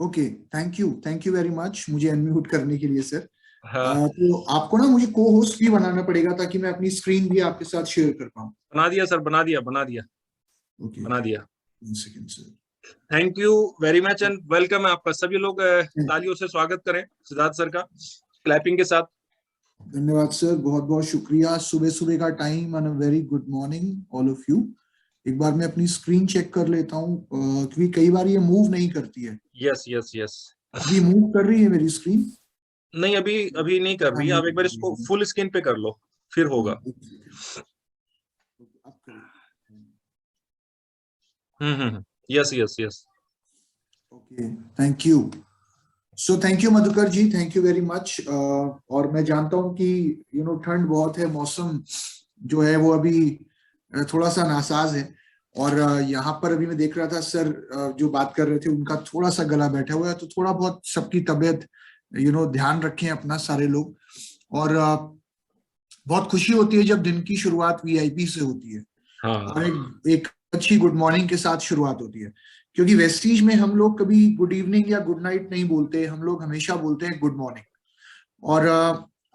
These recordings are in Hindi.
Okay, thank you very much मुझे अनम्यूट करने के लिए सर। हाँ, तो आपको ना मुझे को होस्ट भी बनाना पड़ेगा ताकि मैं अपनी स्क्रीन भी आपके साथ शेयर कर पाऊँ। बना दिया सर, बना दिया ओके, बना दिया। 1 second sir. Thank you very much and welcome है आपका। सभी लोग तालियों से स्वागत करें सिद्धार्थ सर का, क्लैपिंग के साथ। धन्यवाद सर, बहुत बहुत शुक्रिया। सुबह सुबह का time and a very good morning all of you. एक बार मैं अपनी स्क्रीन चेक कर लेता हूँ क्योंकि कई बार ये मूव नहीं करती है। Yes yes yes. अभी मूव कर रही है मेरी स्क्रीन? नहीं, अभी अभी नहीं कर हाँ, रही है। नहीं आप एक कर बार रही इसको है। फुल स्क्रीन पे कर लो, फिर हाँ, होगा। एक सेकंड। अब करिए। Yes yes yes. Okay, thank you. So thank you Madhukar ji, thank you very much. और मैं जानता हूँ कि ठंड बहुत है, मौसम जो है वो अभी थोड़ा सा नासाज है। और यहाँ पर अभी मैं देख रहा था सर जो बात कर रहे थे उनका थोड़ा सा गला बैठा हुआ है, तो थोड़ा बहुत सबकी तबीयत ध्यान रखें अपना सारे लोग। और बहुत खुशी होती है जब दिन की शुरुआत वीआईपी से होती है और हाँ, एक अच्छी गुड मॉर्निंग के साथ शुरुआत होती है। क्योंकि वेस्टीज में हम लोग कभी गुड इवनिंग या गुड नाइट नहीं बोलते, हम लोग हमेशा बोलते हैं गुड मॉर्निंग। और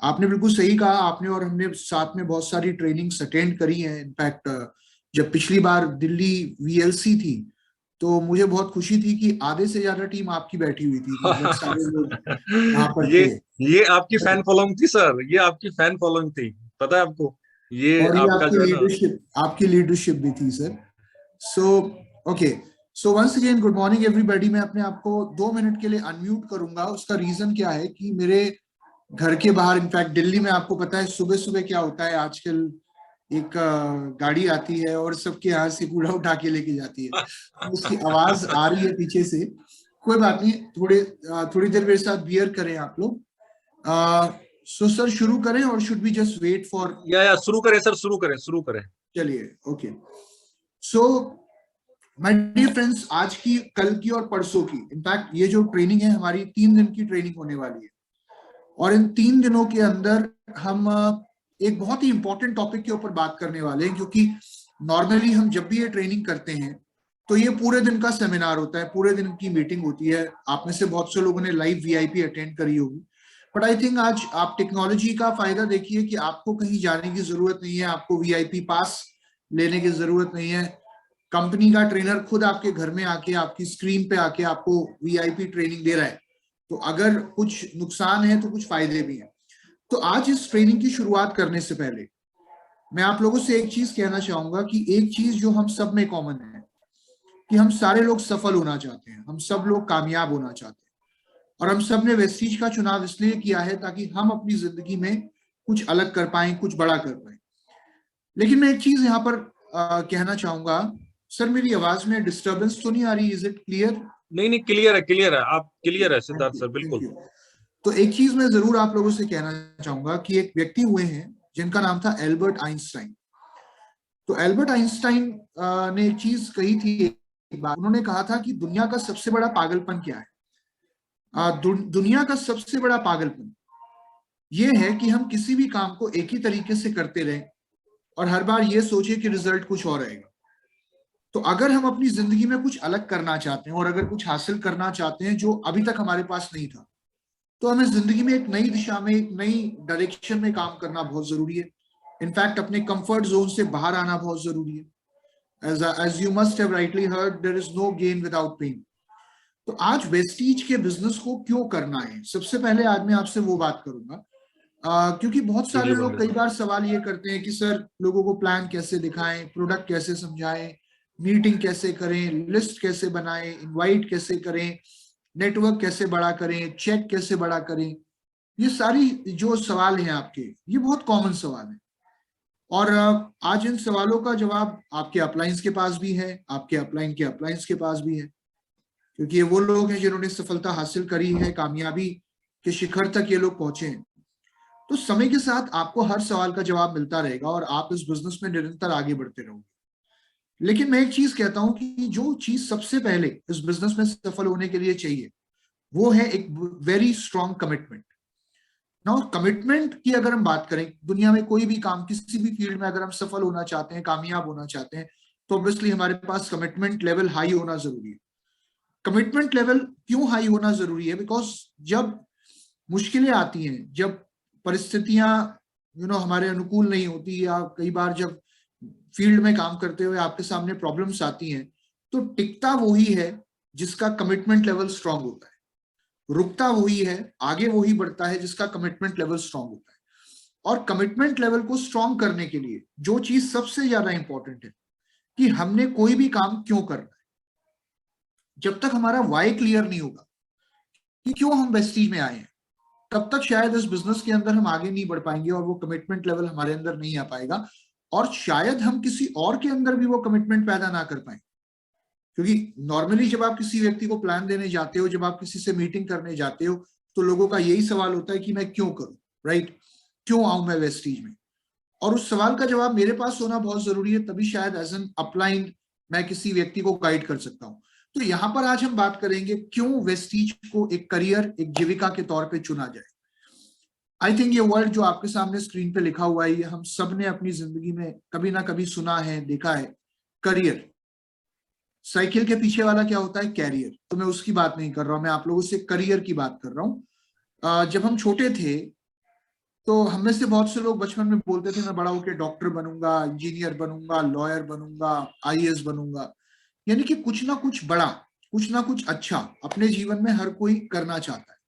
आपने बिल्कुल सही कहा, आपने और हमने साथ में बहुत सारी ट्रेनिंग्स अटेंड करी हैं। इनफैक्ट जब पिछली बार दिल्ली वीएलसी थी तो मुझे बहुत खुशी थी कि आधे से ज्यादा टीम आपकी बैठी हुई थी, लगभग सारे लोग वहां पर ये थे। ये आपकी फैन फॉलोइंग थी सर, ये आपकी फैन फॉलोइंग थी, पता है आपको? ये और ये आपका जो है ना। आपकी लीडरशिप भी थी sir. So okay, so once again good morning everybody. मैं अपने आप को 2 मिनट के लिए अनम्यूट करूंगा। उसका रीजन क्या है कि मेरे घर के बाहर, इनफैक्ट दिल्ली में आपको पता है सुबह सुबह क्या होता है आजकल, एक गाड़ी आती है और सबके यहाँ से कूड़ा उठा के लेके जाती है, तो उसकी आवाज आ रही है पीछे से। कोई बात नहीं, थोड़ी देर मेरे साथ बियर करें आप लोग। सो सर शुरू करें और should be just wait for? या शुरू करें सर, शुरू करें। चलिए, okay. So my dear friends, आज की, कल की और परसों की, इनफैक्ट ये जो ट्रेनिंग है हमारी 3 दिन की ट्रेनिंग होने वाली है। और इन 3 दिनों के अंदर हम एक बहुत ही इंपॉर्टेंट टॉपिक के ऊपर बात करने वाले हैं। क्योंकि नॉर्मली हम जब भी ये ट्रेनिंग करते हैं तो ये पूरे दिन का सेमिनार होता है, पूरे दिन की मीटिंग होती है। आप में से बहुत से लोगों ने लाइव वीआईपी अटेंड करी होगी, बट आई थिंक आज आप टेक्नोलॉजी का फायदा देखिए कि आपको कहीं जाने की जरूरत नहीं है, आपको वीआईपी पास लेने की जरूरत नहीं है। कंपनी का ट्रेनर खुद आपके घर में आके, आपकी स्क्रीन पे आके आपको वीआईपी ट्रेनिंग दे रहा है। तो अगर कुछ नुकसान है तो कुछ फायदे भी हैं। तो आज इस ट्रेनिंग की शुरुआत करने से पहले मैं आप लोगों से एक चीज कहना चाहूंगा कि एक चीज जो हम सब में कॉमन है कि हम सारे लोग सफल होना चाहते हैं, हम सब लोग कामयाब होना चाहते हैं। और हम सब ने वेस्टीज का चुनाव इसलिए किया है ताकि हम अपनी जिंदगी में कुछ अलग कर पाए, कुछ बड़ा कर पाए। लेकिन मैं एक चीज यहाँ पर कहना चाहूंगा। सर मेरी आवाज में डिस्टरबेंस तो नहीं आ रही? Is it clear? नहीं नहीं, क्लियर है आप, ओके, क्लियर है thank Siddharth you, sir, thank बिल्कुल। यू। तो एक चीज मैं जरूर आप लोगों से कहना चाहूंगा कि एक व्यक्ति हुए हैं जिनका नाम था एल्बर्ट आइंस्टाइन। तो एल्बर्ट आइंस्टाइन ने एक चीज कही थी एक बार। उन्होंने कहा था कि दुनिया का सबसे बड़ा पागलपन क्या है? दुनिया का सबसे बड़ा पागलपन ये है कि हम किसी भी काम को एक ही तरीके से करते रहें और हर बार ये सोचे कि रिजल्ट कुछ और आएगा। तो अगर हम अपनी जिंदगी में कुछ अलग करना चाहते हैं और अगर कुछ हासिल करना चाहते हैं जो अभी तक हमारे पास नहीं था, तो हमें जिंदगी में एक नई दिशा में, एक नई डायरेक्शन में काम करना बहुत जरूरी है। इनफैक्ट अपने कंफर्ट जोन से बाहर आना बहुत जरूरी है। As you must have rightly heard, there is no gain without pain. तो आज वेस्टीज के बिजनेस को क्यों करना है, सबसे पहले आज मैं आपसे वो बात करूंगा। क्योंकि बहुत जी सारे जी लोग बोलिए कई सर। बार सवाल ये करते हैं कि सर लोगों को प्लान कैसे दिखाएं, प्रोडक्ट कैसे समझाएं, मीटिंग कैसे करें, लिस्ट कैसे बनाएं, इनवाइट कैसे करें, नेटवर्क कैसे बड़ा करें, चेक कैसे बड़ा करें। ये सारी जो सवाल हैं आपके, ये बहुत कॉमन सवाल है। और आज इन सवालों का जवाब आपके अपलाइंस के पास भी है, आपके अपलाइन के अपलाइंस के पास भी है। क्योंकि ये वो लोग हैं जिन्होंने सफलता हासिल करी है, कामयाबी के शिखर तक ये लोग पहुंचे हैं। तो समय के साथ आपको हर सवाल का जवाब मिलता रहेगा और आप इस बिजनेस में निरंतर आगे बढ़ते रहोगे। लेकिन मैं एक चीज कहता हूं कि जो चीज सबसे पहले इस बिजनेस में सफल होने के लिए चाहिए वो है एक very strong commitment. Now commitment की अगर हम बात करें, दुनिया में कोई भी काम, किसी भी फील्ड में अगर हम सफल होना चाहते हैं, कामयाब होना चाहते हैं, तो ऑब्वियसली हमारे पास कमिटमेंट लेवल हाई होना जरूरी है। कमिटमेंट लेवल क्यों हाई होना जरूरी है? बिकॉज जब मुश्किलें आती हैं, जब परिस्थितियां हमारे अनुकूल नहीं होती, या कई बार जब फील्ड में काम करते हुए आपके सामने प्रॉब्लम्स आती हैं, तो टिकता वही है जिसका कमिटमेंट लेवल स्ट्रांग होता है, रुकता वही है, आगे वही बढ़ता है जिसका कमिटमेंट लेवल स्ट्रांग होता है। और कमिटमेंट लेवल को स्ट्रांग करने के लिए जो चीज सबसे ज्यादा इंपॉर्टेंट है कि हमने कोई भी काम क्यों करना है। जब तक हमारा वाई क्लियर नहीं होगा कि क्यों हम वेस्टीज में आए हैं, तब तक शायद इस बिजनेस के अंदर हम आगे नहीं बढ़ पाएंगे और वो कमिटमेंट लेवल हमारे अंदर नहीं आ पाएगा, और शायद हम किसी और के अंदर भी वो कमिटमेंट पैदा ना कर पाए। क्योंकि नॉर्मली जब आप किसी व्यक्ति को प्लान देने जाते हो, जब आप किसी से मीटिंग करने जाते हो, तो लोगों का यही सवाल होता है कि मैं क्यों करूं, राइट? क्यों आऊं मैं वेस्टीज में? और उस सवाल का जवाब मेरे पास होना बहुत जरूरी है, तभी शायद एज एन अपलाइन मैं किसी व्यक्ति को गाइड कर सकता हूं। तो यहां पर आज हम बात करेंगे क्यों वेस्टीज को एक करियर, एक जीविका के तौर पे चुना जाए। आई थिंक ये वर्ड जो आपके सामने स्क्रीन पे लिखा हुआ है, ये हम सब ने अपनी जिंदगी में कभी ना कभी सुना है, देखा है। करियर, साइकिल के पीछे वाला क्या होता है? कैरियर। तो मैं उसकी बात नहीं कर रहा हूं, मैं आप लोगों से करियर की बात कर रहा हूं। जब हम छोटे थे तो हम में से बहुत से लोग बचपन में बोलते थे मैं बड़ा होकर डॉक्टर बनूंगा, इंजीनियर बनूंगा, लॉयर बनूंगा, आईएएस बनूंगा। यानी कि कुछ ना कुछ बड़ा, कुछ ना कुछ अच्छा अपने जीवन में हर कोई करना चाहता है।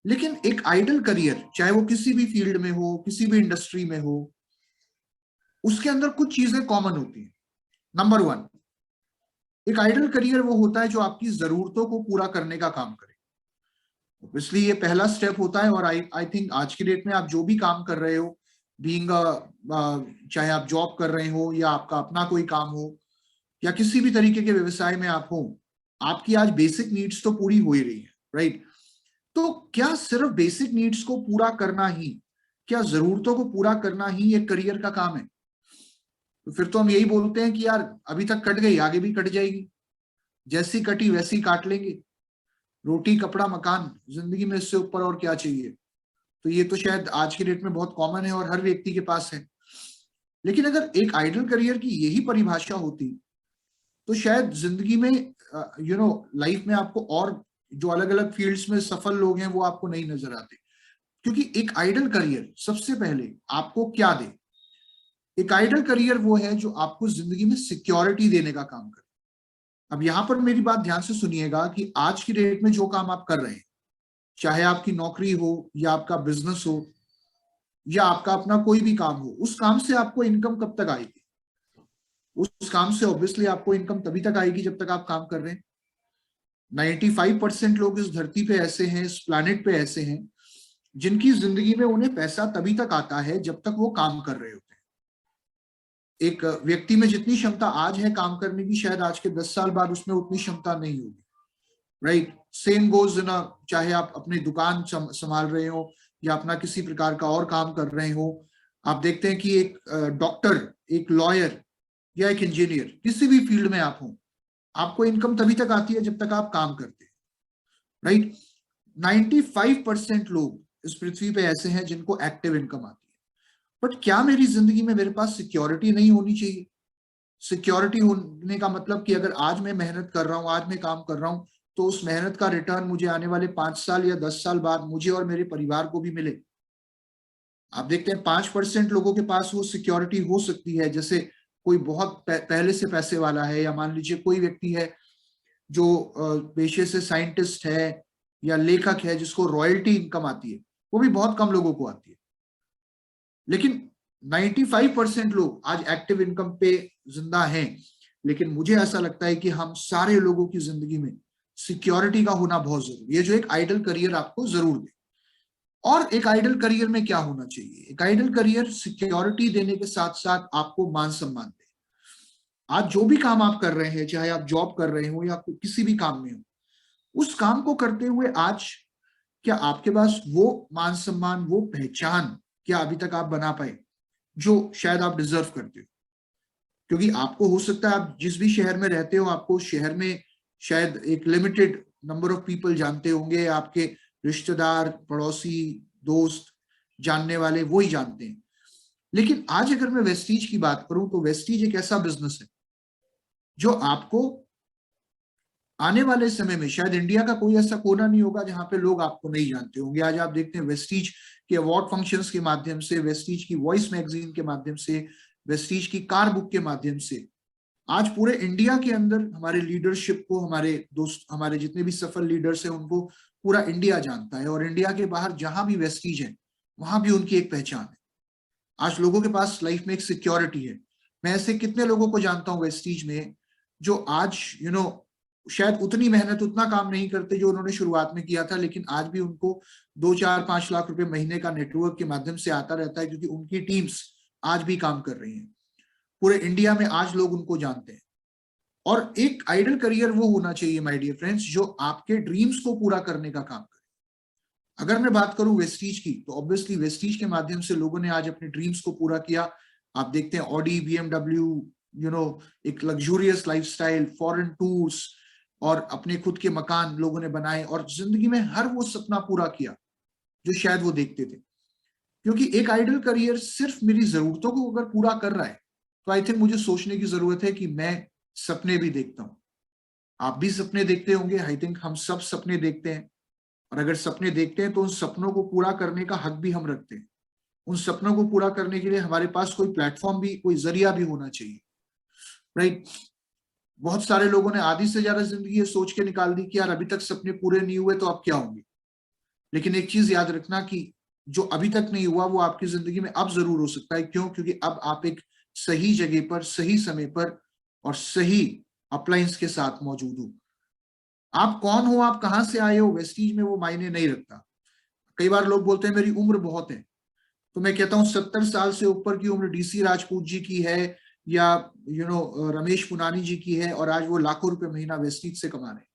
लेकिन एक आइडल करियर, चाहे वो किसी भी फील्ड में हो, किसी भी इंडस्ट्री में हो, उसके अंदर कुछ चीजें कॉमन होती हैं। नंबर वन, एक आइडल करियर वो होता है जो आपकी जरूरतों को पूरा करने का काम करे। इसलिए ये पहला स्टेप होता है। और आई थिंक आज की डेट में आप जो भी काम कर रहे हो, बीइंग चाहे आप जॉब कर रहे हो या आपका अपना कोई काम हो या किसी भी तरीके के व्यवसाय में आप हो, आपकी आज बेसिक नीड्स तो पूरी हो ही रही है, राइट? तो क्या सिर्फ बेसिक नीड्स को पूरा करना ही, क्या जरूरतों को पूरा करना ही एक करियर का काम है? तो फिर तो हम यही बोलते हैं कि यार अभी तक कट गई, आगे भी कट जाएगी, जैसी कटी वैसी काट लेंगे, रोटी कपड़ा मकान, जिंदगी में इससे ऊपर और क्या चाहिए? तो ये तो शायद आज की डेट में बहुत कॉमन है और हर व्यक्ति के पास है। लेकिन अगर एक आइडल करियर की यही परिभाषा होती, तो शायद जिंदगी में लाइफ में आपको और जो अलग अलग फील्ड्स में सफल लोग हैं वो आपको नहीं नजर आते। क्योंकि एक आइडल करियर सबसे पहले आपको क्या दे? एक आइडल करियर वो है जो आपको जिंदगी में सिक्योरिटी देने का काम करे। अब यहां पर मेरी बात ध्यान से सुनिएगा कि आज की डेट में जो काम आप कर रहे हैं, चाहे आपकी नौकरी हो या आपका बिजनेस हो या आपका अपना कोई भी काम हो, उस काम से आपको इनकम कब तक आएगी? उस काम से ऑब्वियसली आपको इनकम तभी तक आएगी जब तक आप काम कर रहे हैं। 95% लोग इस धरती पे ऐसे हैं, इस प्लैनेट पे ऐसे हैं, जिनकी जिंदगी में उन्हें पैसा तभी तक आता है जब तक वो काम कर रहे होते हैं। एक व्यक्ति में जितनी क्षमता आज है काम करने की, शायद आज के 10 साल बाद उसमें उतनी क्षमता नहीं होगी, राइट? सेम गोज इन, चाहे आप अपनी दुकान संभाल रहे हो या अपना किसी प्रकार का और काम कर रहे हो, आप देखते हैं कि एक डॉक्टर, एक लॉयर या एक इंजीनियर, किसी भी फील्ड में आप हो, आपको इनकम तभी तक आती है जब तक आप काम करते हैं, राइट? 95% लोग इस पृथ्वी पे ऐसे हैं जिनको एक्टिव इनकम आती है। बट क्या मेरी जिंदगी में मेरे पास सिक्योरिटी नहीं होनी चाहिए? सिक्योरिटी होने का मतलब कि अगर आज मैं मेहनत कर रहा हूं, आज मैं काम कर रहा हूं, तो उस मेहनत का रिटर्न मुझे आने वाले 5 साल या 10 साल बाद मुझे और मेरे परिवार को भी मिले। आप देखते हैं 5% लोगों के पास वो सिक्योरिटी हो सकती है, जैसे कोई बहुत पहले से पैसे वाला है, या मान लीजिए कोई व्यक्ति है जो पेशे से साइंटिस्ट है या लेखक है, जिसको रॉयल्टी इनकम आती है, वो भी बहुत कम लोगों को आती है। लेकिन 95% लोग आज एक्टिव इनकम पे जिंदा हैं। लेकिन मुझे ऐसा लगता है कि हम सारे लोगों की जिंदगी में सिक्योरिटी का होना बहुत जरूरी है, जो एक आइडल करियर आपको जरूर दे। और एक आइडल करियर में क्या होना चाहिए? एक आइडल करियर सिक्योरिटी देने के साथ साथ आपको मान सम्मान दे। आज जो भी काम आप कर रहे हैं, चाहे आप जॉब कर रहे हो या किसी भी काम में हो, उस काम को करते हुए आज क्या आपके पास वो मान सम्मान, वो पहचान क्या अभी तक आप बना पाए जो शायद आप डिजर्व करते हो? क्योंकि आपको हो सकता है आप जिस भी शहर में रहते हो, आपको शहर में शायद एक लिमिटेड नंबर ऑफ पीपल जानते होंगे, आपके रिश्तेदार, पड़ोसी, दोस्त, जानने वाले वो ही जानते हैं। लेकिन आज अगर मैं वेस्टीज की बात करूं, तो वेस्टीज एक ऐसा बिजनेस है जो आपको आने वाले समय में शायद इंडिया का कोई ऐसा कोना नहीं होगा जहां पे लोग आपको नहीं जानते होंगे। आज आप देखते हैं वेस्टीज के अवार्ड फंक्शंस के माध्यम से, वेस्टीज की वॉइस मैगजीन के माध्यम से, वेस्टीज की कार बुक के माध्यम से आज पूरे इंडिया के अंदर हमारे लीडरशिप को, हमारे दोस्त, हमारे जितने भी सफल लीडर्स हैं उनको पूरा इंडिया जानता है। और इंडिया के बाहर जहां भी वेस्टीज है वहां भी उनकी एक पहचान है। आज लोगों के पास लाइफ में एक सिक्योरिटी है। मैं ऐसे कितने लोगों को जानता हूँ वेस्टीज में जो आज शायद उतनी मेहनत, उतना काम नहीं करते जो उन्होंने शुरुआत में किया था, लेकिन आज भी उनको 2, 4, 5 लाख रुपए महीने का नेटवर्क के माध्यम से आता रहता है, क्योंकि उनकी टीम्स आज भी काम कर रही हैं। पूरे इंडिया में आज लोग उनको जानते हैं। और एक आइडल करियर वो होना चाहिए माय डियर फ्रेंड्स जो आपके ड्रीम्स को पूरा करने का काम करे। अगर मैं बात करूं वेस्टीज की, तो ऑब्वियसली वेस्टीज के माध्यम से लोगों ने आज अपने ड्रीम्स को पूरा किया। आप देखते हैं ऑडी, BMW, एक लग्जूरियस लाइफस्टाइल, फॉरेन टूर्स और अपने खुद के मकान लोगों ने बनाए, और जिंदगी में हर वो सपना पूरा किया जो शायद वो देखते थे। क्योंकि एक आइडल करियर सिर्फ मेरी जरूरतों को अगर पूरा कर रहा है तो आई थिंक मुझे सोचने की जरूरत है कि मैं सपने भी देखता हूं। आप भी सपने देखते होंगे, आई थिंक हम सब सपने देखते हैं। और अगर सपने देखते हैं तो उन सपनों को पूरा करने का हक भी हम रखते हैं। उन सपनों को पूरा करने के लिए हमारे पास कोई प्लेटफॉर्म भी, कोई जरिया भी होना चाहिए, राइट। बहुत सारे लोगों ने आधी से ज्यादा जिंदगी ये सोच के निकाल दी कि यार अभी तक सपने पूरे नहीं हुए तो अब क्या होंगे। लेकिन एक चीज याद रखना कि जो अभी तक नहीं हुआ वो आपकी जिंदगी में अब जरूर हो सकता है। क्यों? क्योंकि अब आप एक सही जगह पर, सही समय पर और सही अप्लायंस के साथ मौजूद हो। आप कौन हो, आप कहां से आए हो, वेस्टीज में वो मायने नहीं रखता। कई बार लोग बोलते हैं मेरी उम्र बहुत है, तो मैं कहता हूं 70 साल से ऊपर की उम्र DC राजपूत जी की है या रमेश पुनानी जी की है, और आज वो लाखों रुपए महीना वेस्टीज से कमा रहे हैं।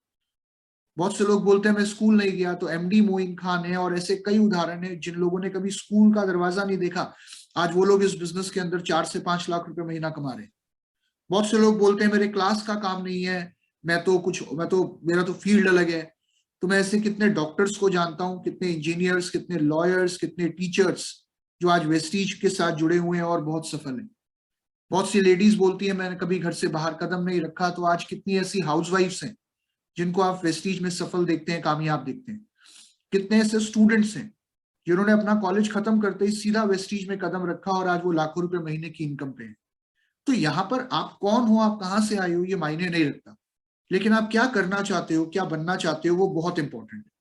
बहुत से लोग बोलते हैं मैं स्कूल नहीं गया, तो MD मोइन खान है और ऐसे कई उदाहरण है जिन लोगों ने कभी स्कूल का दरवाजा नहीं देखा, आज वो लोग इस बिजनेस के अंदर 4 से 5 लाख रुपए महीना कमा रहे हैं। बहुत से लोग बोलते हैं मेरे क्लास का काम नहीं है, मेरा तो फील्ड अलग है। तो मैं ऐसे कितने डॉक्टर्स को जानता हूँ, कितने इंजीनियर्स, कितने लॉयर्स, कितने टीचर्स जो आज वेस्टीज के साथ जुड़े हुए हैं और बहुत सफल हैं। बहुत सी लेडीज बोलती है मैंने कभी घर से बाहर कदम नहीं रखा, तो आज कितनी ऐसी हाउसवाइफ्स हैं जिनको आप वेस्टीज में सफल देखते हैं, कामयाब देखते हैं। कितने ऐसे स्टूडेंट्स हैं जिन्होंने अपना कॉलेज खत्म करते ही सीधा वेस्टीज में कदम रखा और आज वो लाखों रुपए महीने की इनकम पे है। तो यहाँ पर आप कौन हो, आप कहां से आए हो, ये मायने नहीं रखता, लेकिन आप क्या करना चाहते हो, क्या बनना चाहते हो, वो बहुत इंपॉर्टेंट है।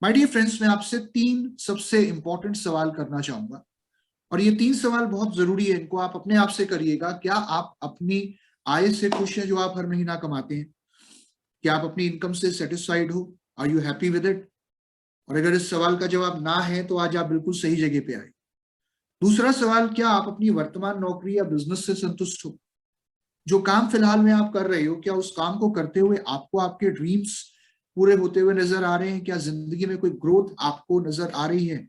माय डियर फ्रेंड्स, मैं आपसे 3 सबसे इंपॉर्टेंट सवाल करना चाहूंगा, और ये 3 सवाल बहुत जरूरी है। इनको आप अपने आप से करिएगा। क्या आप अपनी आय से खुश हैं जो आप हर महीना कमाते हैं? क्या आप अपनी इनकम से सेटिस्फाइड हो? Are you happy with it? और अगर इस सवाल का जवाब ना है तो आज आप बिल्कुल सही जगह पे आए। दूसरा सवाल, क्या आप अपनी वर्तमान नौकरी या बिजनेस से संतुष्ट हो? जो काम फिलहाल में आप कर रहे हो, क्या उस काम को करते हुए आपको आपके ड्रीम्स पूरे होते हुए नजर आ रहे हैं? क्या जिंदगी में कोई ग्रोथ आपको नजर आ रही है?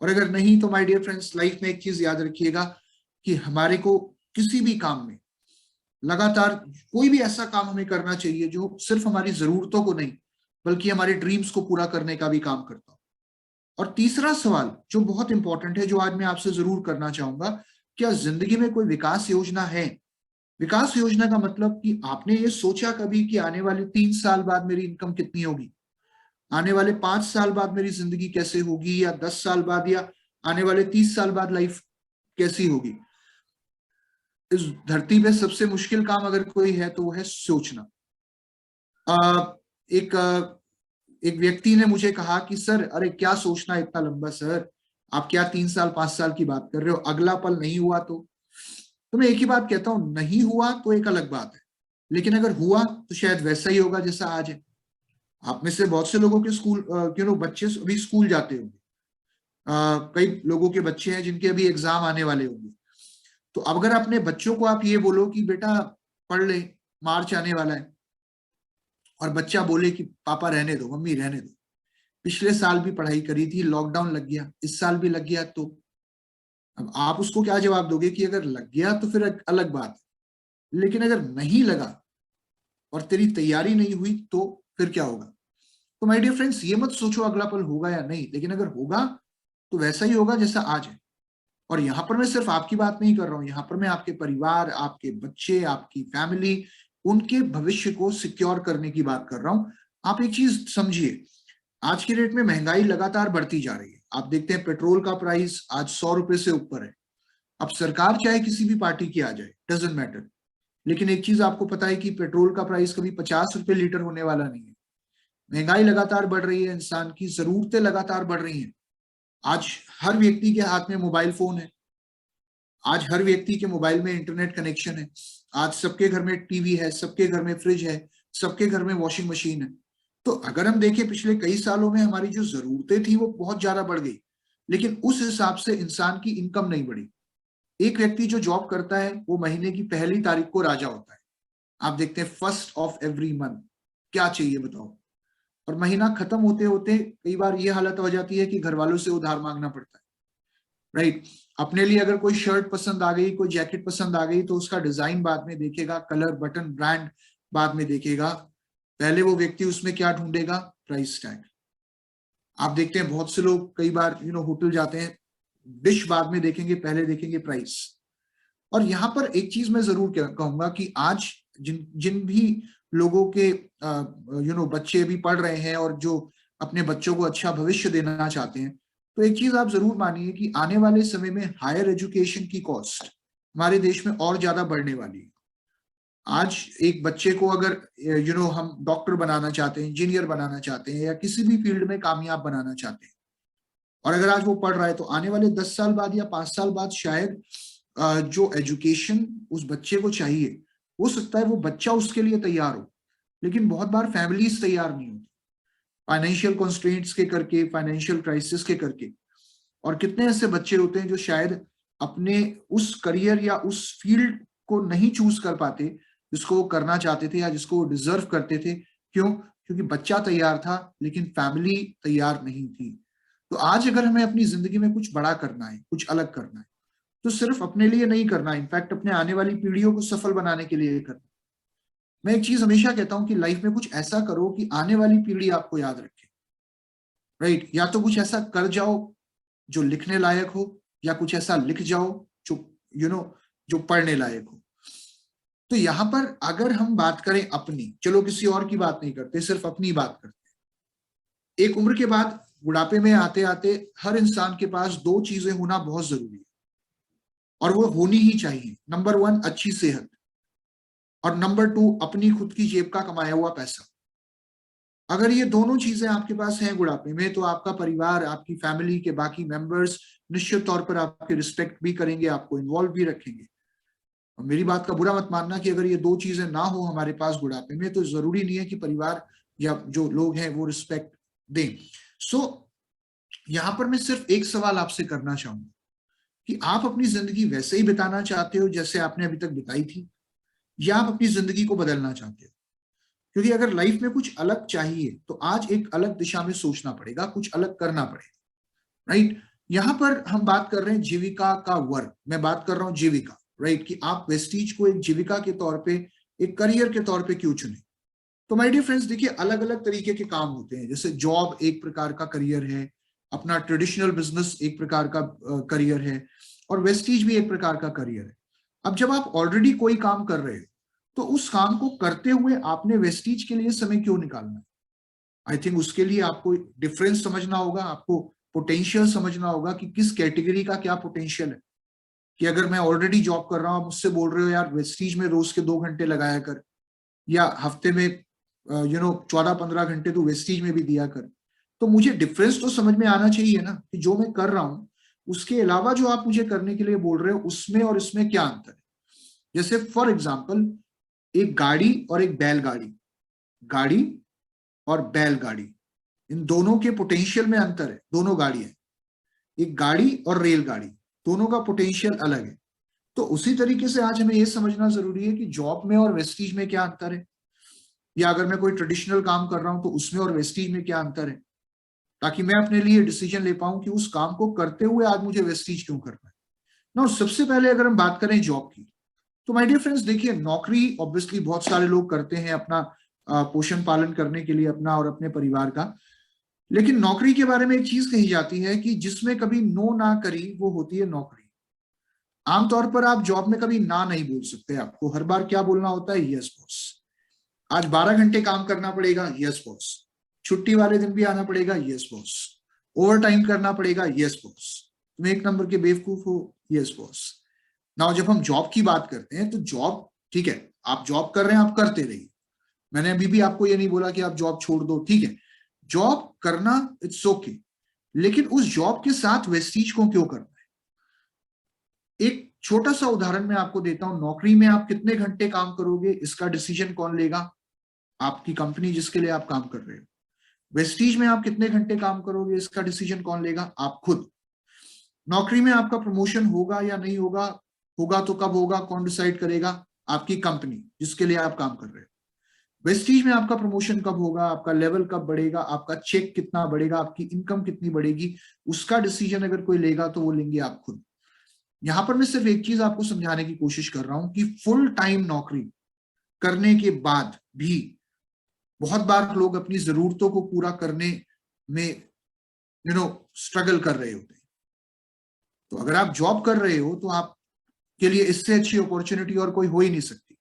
और अगर नहीं तो माय डियर फ्रेंड्स, लाइफ में एक चीज याद रखिएगा कि हमारे को किसी भी काम में लगातार कोई भी ऐसा काम हमें करना चाहिए जो सिर्फ हमारी जरूरतों को नहीं बल्कि हमारे ड्रीम्स को पूरा करने का भी काम करता हो। और तीसरा सवाल जो बहुत इंपॉर्टेंट है, जो आज मैं आपसे जरूर करना चाहूंगा, क्या जिंदगी में कोई विकास योजना है? विकास योजना का मतलब कि आपने ये सोचा कभी कि आने वाले 3 साल बाद मेरी इनकम कितनी होगी, आने वाले 5 साल बाद मेरी जिंदगी कैसे होगी, या 10 साल बाद, या आने वाले 30 साल बाद लाइफ कैसी होगी? इस धरती पे सबसे मुश्किल काम अगर कोई है तो वो है सोचना। एक एक व्यक्ति ने मुझे कहा कि सर, अरे क्या सोचना इतना लंबा सर, आप क्या 3 साल 5 साल की बात कर रहे हो, अगला पल नहीं हुआ तो मैं एक ही बात कहता हूं, नहीं हुआ तो एक अलग बात है, लेकिन अगर हुआ तो शायद वैसा ही होगा जैसा आज है। आप में से बहुत से लोगों के स्कूल बच्चे अभी स्कूल जाते होंगे, कई लोगों के बच्चे हैं जिनके अभी एग्जाम आने वाले होंगे। तो अब अगर अपने बच्चों को आप ये बोलो कि बेटा पढ़ ले, मार्च आने वाला है, और बच्चा बोले कि पापा रहने दो, मम्मी रहने दो, पिछले साल भी पढ़ाई करी थी, लॉकडाउन लग गया, इस साल भी लग गया, तो अब आप उसको क्या जवाब दोगे? कि अगर लग गया तो फिर अलग बात है, लेकिन अगर नहीं लगा और तेरी तैयारी नहीं हुई तो फिर क्या होगा? तो माय डियर फ्रेंड्स, ये मत सोचो अगला पल होगा या नहीं, लेकिन अगर होगा तो वैसा ही होगा जैसा आज है। और यहाँ पर मैं सिर्फ आपकी बात नहीं कर रहा हूँ, यहाँ पर मैं आपके परिवार, आपके बच्चे, आपकी फैमिली, उनके भविष्य को सिक्योर करने की बात कर रहा हूं। आप एक चीज समझिए, आज के डेट में महंगाई लगातार बढ़ती जा रही है। आप देखते हैं पेट्रोल का प्राइस आज 100 रुपए से ऊपर है। अब सरकार चाहे किसी भी पार्टी की आ जाए, डजेंट मैटर, लेकिन एक चीज आपको पता है कि पेट्रोल का प्राइस कभी 50 रुपए लीटर होने वाला नहीं है। महंगाई लगातार बढ़ रही है, इंसान की जरूरतें लगातार बढ़ रही हैं। आज हर व्यक्ति के हाथ में मोबाइल फोन है, आज हर व्यक्ति के मोबाइल में इंटरनेट कनेक्शन है, आज सबके घर में टीवी है, सबके घर में फ्रिज है, सबके घर में वॉशिंग मशीन है। तो अगर हम देखें पिछले कई सालों में हमारी जो जरूरतें थी वो बहुत ज्यादा बढ़ गई, लेकिन उस हिसाब से इंसान की इनकम नहीं बढ़ी। एक व्यक्ति जो जॉब करता है वो महीने की पहली तारीख को राजा होता है। आप देखते हैं फर्स्ट ऑफ एवरी मंथ, क्या चाहिए बताओ, और महीना खत्म होते होते कई बार ये हालत हो जाती है कि घर वालों से उधार मांगना पड़ता है, राइट। अपने लिए अगर कोई शर्ट पसंद आ गई, कोई जैकेट पसंद आ गई, तो उसका डिजाइन बाद में देखेगा, कलर, बटन, ब्रांड बाद में देखेगा, पहले वो व्यक्ति उसमें क्या ढूंढेगा, प्राइस टैग। आप देखते हैं बहुत से लोग कई बार होटल जाते हैं, डिश बाद में देखेंगे, पहले देखेंगे प्राइस। और यहाँ पर एक चीज मैं जरूर कहूंगा कि आज जिन भी लोगों के बच्चे भी पढ़ रहे हैं और जो अपने बच्चों को अच्छा भविष्य देना चाहते हैं, तो एक चीज आप जरूर मानिए कि आने वाले समय में हायर एजुकेशन की कॉस्ट हमारे देश में और ज्यादा बढ़ने वाली है। आज एक बच्चे को अगर हम डॉक्टर बनाना चाहते हैं, इंजीनियर बनाना चाहते हैं, या किसी भी फील्ड में कामयाब बनाना चाहते हैं, और अगर आज वो पढ़ रहा है, तो आने वाले 10 साल बाद या 5 साल बाद शायद जो एजुकेशन उस बच्चे को चाहिए, हो सकता है वो बच्चा उसके लिए तैयार हो, लेकिन बहुत बार फैमिलीज तैयार नहीं होती, फाइनेंशियल कंस्ट्रेंट्स के करके, फाइनेंशियल क्राइसिस के करके। और कितने ऐसे बच्चे होते हैं जो शायद अपने उस करियर या उस फील्ड को नहीं चूज कर पाते जिसको वो करना चाहते थे या जिसको वो डिजर्व करते थे। क्यों? क्योंकि बच्चा तैयार था लेकिन फैमिली तैयार नहीं थी। तो आज अगर हमें अपनी जिंदगी में कुछ बड़ा करना है, कुछ अलग करना है, तो सिर्फ अपने लिए नहीं करना, इनफैक्ट अपने आने वाली पीढ़ियों को सफल बनाने के लिए करना। मैं एक चीज हमेशा कहता हूं कि लाइफ में कुछ ऐसा करो कि आने वाली पीढ़ी आपको याद रखे, राइट। या तो कुछ ऐसा कर जाओ जो लिखने लायक हो, या कुछ ऐसा लिख जाओ जो जो पढ़ने लायक हो। तो यहाँ पर अगर हम बात करें अपनी, चलो किसी और की बात नहीं करते, सिर्फ अपनी बात करते। एक उम्र के बाद बुढ़ापे में आते आते हर इंसान के पास दो चीजें होना बहुत जरूरी है, और वो होनी ही चाहिए। नंबर 1 अच्छी सेहत, और नंबर 2 अपनी खुद की जेब का कमाया हुआ पैसा। अगर ये दोनों चीजें आपके पास हैं बुढ़ापे में, तो आपका परिवार, आपकी फैमिली के बाकी मेंबर्स निश्चित तौर पर आपके रिस्पेक्ट भी करेंगे, आपको इन्वॉल्व भी रखेंगे। और मेरी बात का बुरा मत मानना कि अगर ये दो चीजें ना हो हमारे पास बुढ़ापे में, तो जरूरी नहीं है कि परिवार या जो लोग हैं वो रिस्पेक्ट दें। यहाँ पर मैं सिर्फ एक सवाल आपसे करना चाहूंगा कि आप अपनी जिंदगी वैसे ही बिताना चाहते हो जैसे आपने अभी तक बिताई थी, या आप अपनी जिंदगी को बदलना चाहते हो? क्योंकि अगर लाइफ में कुछ अलग चाहिए तो आज एक अलग दिशा में सोचना पड़ेगा, कुछ अलग करना पड़ेगा, राइट। यहाँ पर हम बात कर रहे हैं जीविका का वर्क, मैं बात कर रहा हूँ जीविका, राइट, कि आप वेस्टीज को एक जीविका के तौर पे, एक करियर के तौर पे क्यों चुने। तो माय डियर फ्रेंड्स, देखिए अलग अलग तरीके के काम होते हैं। जैसे जॉब एक प्रकार का करियर है, अपना ट्रेडिशनल बिजनेस एक प्रकार का करियर है, और वेस्टीज भी एक प्रकार का करियर है। अब जब आप ऑलरेडी कोई काम कर रहे हो, तो उस काम को करते हुए आपने वेस्टीज के लिए समय क्यों निकालना है? आई थिंक उसके लिए आपको डिफरेंस समझना होगा, आपको पोटेंशियल समझना होगा कि किस कैटेगरी का क्या पोटेंशियल है। कि अगर मैं ऑलरेडी जॉब कर रहा हूं, मुझसे बोल रहे हो यार वेस्टीज में रोज के 2 घंटे लगाया कर, या हफ्ते में 14-15 घंटे तो वेस्टीज में भी दिया कर, तो मुझे डिफरेंस तो समझ में आना चाहिए ना कि जो मैं कर रहा हूं उसके अलावा जो आप मुझे करने के लिए बोल रहे हो उसमें और इसमें क्या अंतर है। जैसे फॉर एग्जाम्पल, एक गाड़ी और एक बैलगाड़ी, गाड़ी और बैलगाड़ी, इन दोनों के पोटेंशियल में अंतर है। दोनों गाड़ी है, एक गाड़ी और रेलगाड़ी, दोनों का पोटेंशियल अलग है। तो उसी तरीके से आज हमें यह समझना जरूरी है कि जॉब में और वेस्टीज में क्या अंतर है, या अगर मैं कोई ट्रेडिशनल काम कर रहा हूं तो उसमें और वेस्टीज में क्या अंतर है, ताकि मैं अपने लिए डिसीजन ले पाऊं कि उस काम को करते हुए आज मुझे वेस्टीज क्यों करना है ना। सबसे पहले अगर हम बात करें जॉब की, तो माय डियर फ्रेंड्स देखिए, नौकरी ऑब्वियसली बहुत सारे लोग करते हैं अपना पोषण पालन करने के लिए, अपना और अपने परिवार का। लेकिन नौकरी के बारे में एक चीज कही जाती है कि जिसमें कभी नो ना करी वो होती है नौकरी। आमतौर पर आप जॉब में कभी ना नहीं बोल सकते, आपको हर बार क्या बोलना होता है, यस बॉस। आज 12 घंटे काम करना पड़ेगा, यस बॉस। छुट्टी वाले दिन भी आना पड़ेगा, यस बॉस। ओवर टाइम करना पड़ेगा, यस बॉस। तुम एक नंबर के बेवकूफ हो, यस बॉस। नाउ जब हम जॉब की बात करते हैं तो जॉब, ठीक है, आप जॉब कर रहे हैं, आप करते रहिए। मैंने अभी भी आपको ये नहीं बोला कि आप जॉब छोड़ दो, ठीक है, जॉब करना इट्स ओके, लेकिन उस जॉब के साथ वेस्टीज को क्यों करना है? एक छोटा सा उदाहरण मैं आपको देता हूं। नौकरी में आप कितने घंटे काम करोगे, इसका डिसीजन कौन लेगा? आपकी कंपनी जिसके लिए आप काम कर रहे हो। वेस्टीज में आप कितने घंटे काम करोगे, इसका डिसीजन कौन लेगा? आप खुद। नौकरी में आपका प्रमोशन होगा या नहीं होगा, होगा तो कब होगा, कौन डिसाइड करेगा? आपकी कंपनी जिसके लिए आप काम कर रहे हो। वेस्टीज में आपका प्रमोशन कब होगा, आपका लेवल कब बढ़ेगा, आपका चेक कितना बढ़ेगा, आपकी इनकम कितनी बढ़ेगी, उसका डिसीजन अगर कोई लेगा तो वो लेंगे आप खुद। यहां पर मैं सिर्फ एक चीज आपको समझाने की कोशिश कर रहा हूं कि फुल टाइम नौकरी करने के बाद भी बहुत बार लोग अपनी जरूरतों को पूरा करने में स्ट्रगल कर रहे होते हैं। तो अगर आप जॉब कर रहे हो तो आपके लिए इससे अच्छी अपॉर्चुनिटी और कोई हो ही नहीं सकती।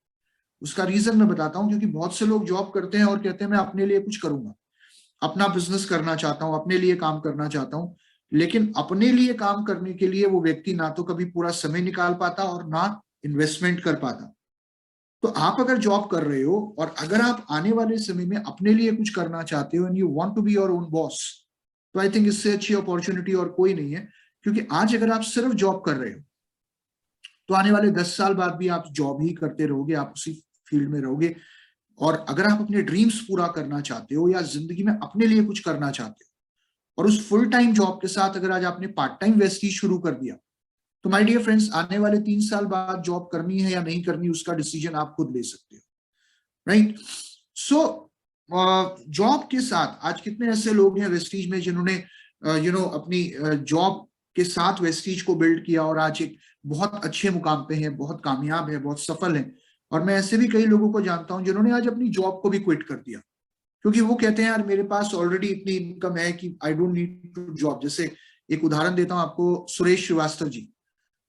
उसका रीजन मैं बताता हूं, क्योंकि बहुत से लोग जॉब करते हैं और कहते हैं मैं अपने लिए कुछ करूंगा, अपना बिजनेस करना चाहता हूं, अपने लिए काम करना चाहता हूं। लेकिन अपने लिए काम करने के लिए वो व्यक्ति ना तो कभी पूरा समय निकाल पाता और ना इन्वेस्टमेंट कर पाता। तो आप अगर जॉब कर रहे हो और अगर आप आने वाले समय में अपने लिए कुछ करना चाहते हो and you want to be your own boss, तो आई थिंक इससे अच्छी अपॉर्चुनिटी और कोई नहीं है। क्योंकि आज अगर आप सिर्फ जॉब कर रहे हो तो आने वाले 10 साल बाद भी आप जॉब ही करते रहोगे, आप उसी फील्ड में रहोगे। और अगर आप अपने ड्रीम्स पूरा करना चाहते हो या जिंदगी में अपने लिए कुछ करना चाहते हो और उस फुल टाइम जॉब के साथ अगर आज आपने पार्ट टाइम वेस्टीज शुरू कर दिया, तो माय डियर फ्रेंड्स, आने वाले 3 साल बाद जॉब करनी है या नहीं करनी, उसका डिसीजन आप खुद ले सकते हो, राइट? सो जॉब के साथ आज कितने ऐसे लोग हैं वेस्टीज में जिन्होंने अपनी जॉब के साथ वेस्टीज को बिल्ड किया और आज एक बहुत अच्छे मुकाम पे हैं, बहुत कामयाब है, बहुत सफल है। और मैं ऐसे भी कई लोगों को जानता हूं जिन्होंने आज अपनी जॉब को भी क्विट कर दिया, क्योंकि वो कहते हैं यार मेरे पास ऑलरेडी इतनी इनकम है कि I don't need to job. जैसे एक उदाहरण देता हूं आपको, सुरेश श्रीवास्तव जी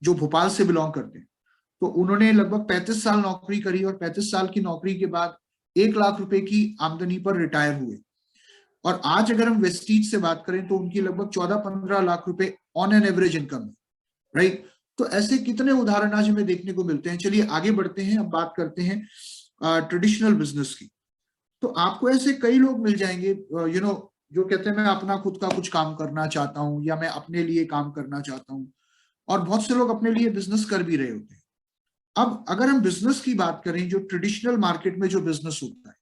जो भोपाल से बिलोंग करते हैं, तो उन्होंने लगभग 35 साल नौकरी करी और 35 साल की नौकरी के बाद 1 लाख रुपए की आमदनी पर रिटायर हुए। और आज अगर हम वेस्टीज से बात करें तो उनकी लगभग 14-15 लाख रुपए ऑन एन एवरेज इनकम है, राइट? तो ऐसे कितने उदाहरण आज हमें देखने को मिलते हैं। चलिए आगे बढ़ते हैं, अब बात करते हैं ट्रेडिशनल बिजनेस की। तो आपको ऐसे कई लोग मिल जाएंगे जो कहते हैं मैं अपना खुद का कुछ काम करना चाहता हूं या मैं अपने लिए काम करना चाहता हूं, और बहुत से लोग अपने लिए बिजनेस कर भी रहे होते हैं। अब अगर हम बिजनेस की बात करें, जो ट्रेडिशनल मार्केट में जो बिजनेस होता है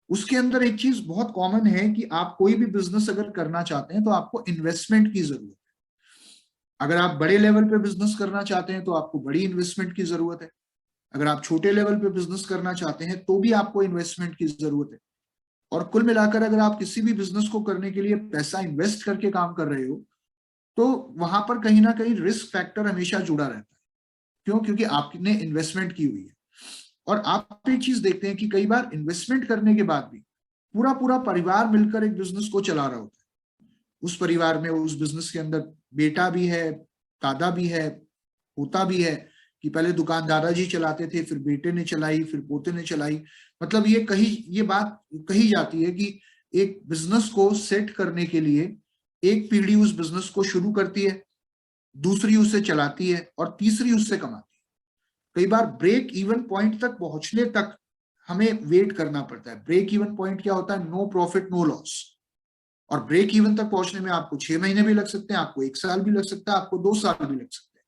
उसके अंदर एक चीज बहुत कॉमन है कि आप कोई भी बिजनेस अगर करना चाहते हैं तो आपको इन्वेस्टमेंट की जरूरत है। अगर आप बड़े लेवल पे बिजनेस करना चाहते हैं तो आपको बड़ी इन्वेस्टमेंट की जरूरत है। अगर आप छोटे लेवल पे बिजनेस करना चाहते हैं तो भी आपको इन्वेस्टमेंट की जरूरत है। और कुल मिलाकर अगर आप किसी भी बिजनेस को करने के लिए पैसा इन्वेस्ट करके काम कर रहे हो तो वहां पर कहीं ना कहीं रिस्क फैक्टर हमेशा जुड़ा रहता है। क्यों? क्योंकि आपने इन्वेस्टमेंट की हुई है। और आप एक चीज देखते हैं कि कई बार इन्वेस्टमेंट करने के बाद भी पूरा पूरा परिवार मिलकर एक बिजनेस को चला रहा होता है। उस परिवार में, उस बिजनेस के अंदर बेटा भी है, दादा भी है, पोता भी है, कि पहले दुकान दादाजी चलाते थे, फिर बेटे ने चलाई, फिर पोते ने चलाई। मतलब ये बात कही जाती है कि एक बिजनेस को सेट करने के लिए एक पीढ़ी उस बिजनेस को शुरू करती है, दूसरी उसे चलाती है और तीसरी उससे कमाती है। कई बार ब्रेक इवन पॉइंट तक पहुंचने तक हमें वेट करना पड़ता है। ब्रेक इवन पॉइंट क्या होता है? No profit no loss. और ब्रेक इवन तक पहुंचने में आपको 6 महीने भी लग सकते हैं, आपको 1 साल भी लग सकता है, आपको 2 साल भी लग सकते हैं।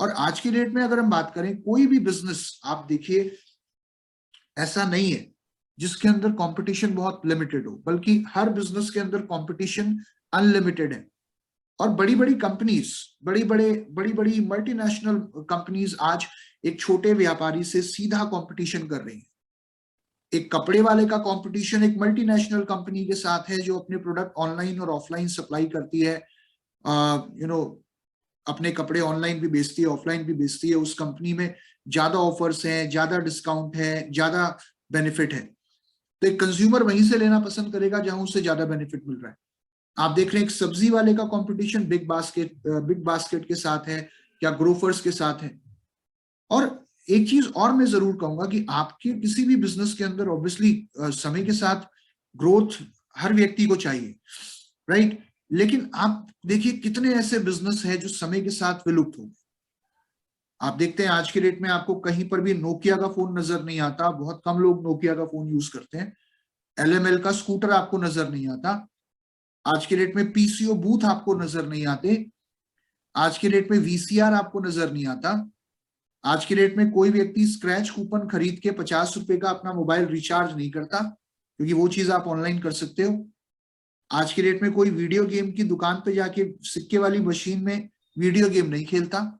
और आज की डेट में अगर हम बात करें, कोई भी बिजनेस आप देखिए ऐसा नहीं है जिसके अंदर कंपटीशन बहुत लिमिटेड हो, बल्कि हर बिजनेस के अंदर कंपटीशन अनलिमिटेड है। और बड़ी बड़ी कंपनीज, बड़ी बड़ी मल्टीनेशनल कंपनीज आज एक छोटे व्यापारी से सीधा कंपटीशन कर रही है। एक कपड़े वाले का कंपटीशन एक मल्टीनेशनल कंपनी के साथ है जो अपने प्रोडक्ट ऑनलाइन और ऑफलाइन सप्लाई करती है। अपने कपड़े ऑनलाइन भी बेचती है, ऑफलाइन भी बेचती है। उस कंपनी में ज्यादा ऑफर्स हैं, ज्यादा डिस्काउंट है, ज्यादा बेनिफिट है। तो एक कंज्यूमर वहीं से लेना पसंद करेगा जहां उसे ज्यादा बेनिफिट मिल रहा है। आप देख रहे हैं एक सब्जी वाले का कंपटीशन बिग बास्केट के साथ है या ग्रोफर्स के साथ है। और एक चीज और मैं जरूर कहूंगा कि आपके किसी भी बिजनेस के अंदर ऑब्वियसली समय के साथ ग्रोथ हर व्यक्ति को चाहिए, राइट? लेकिन आप देखिए कितने ऐसे बिजनेस है जो समय के साथ विलुप्त हो गए। आप देखते हैं आज के डेट में आपको कहीं पर भी नोकिया का फोन नजर नहीं आता, बहुत कम लोग नोकिया का फोन यूज करते हैं। LML का स्कूटर आपको नजर नहीं आता। आज के डेट में PCO बूथ आपको नजर नहीं आते। आज के डेट में VCR आपको नजर नहीं आता। आज के डेट में कोई व्यक्ति स्क्रैच कूपन खरीद के 50 रुपए का अपना मोबाइल रिचार्ज नहीं करता, क्योंकि वो चीज आप ऑनलाइन कर सकते हो। आज के डेट में कोई वीडियो गेम की दुकान पे जाके सिक्के वाली मशीन में वीडियो गेम नहीं खेलता।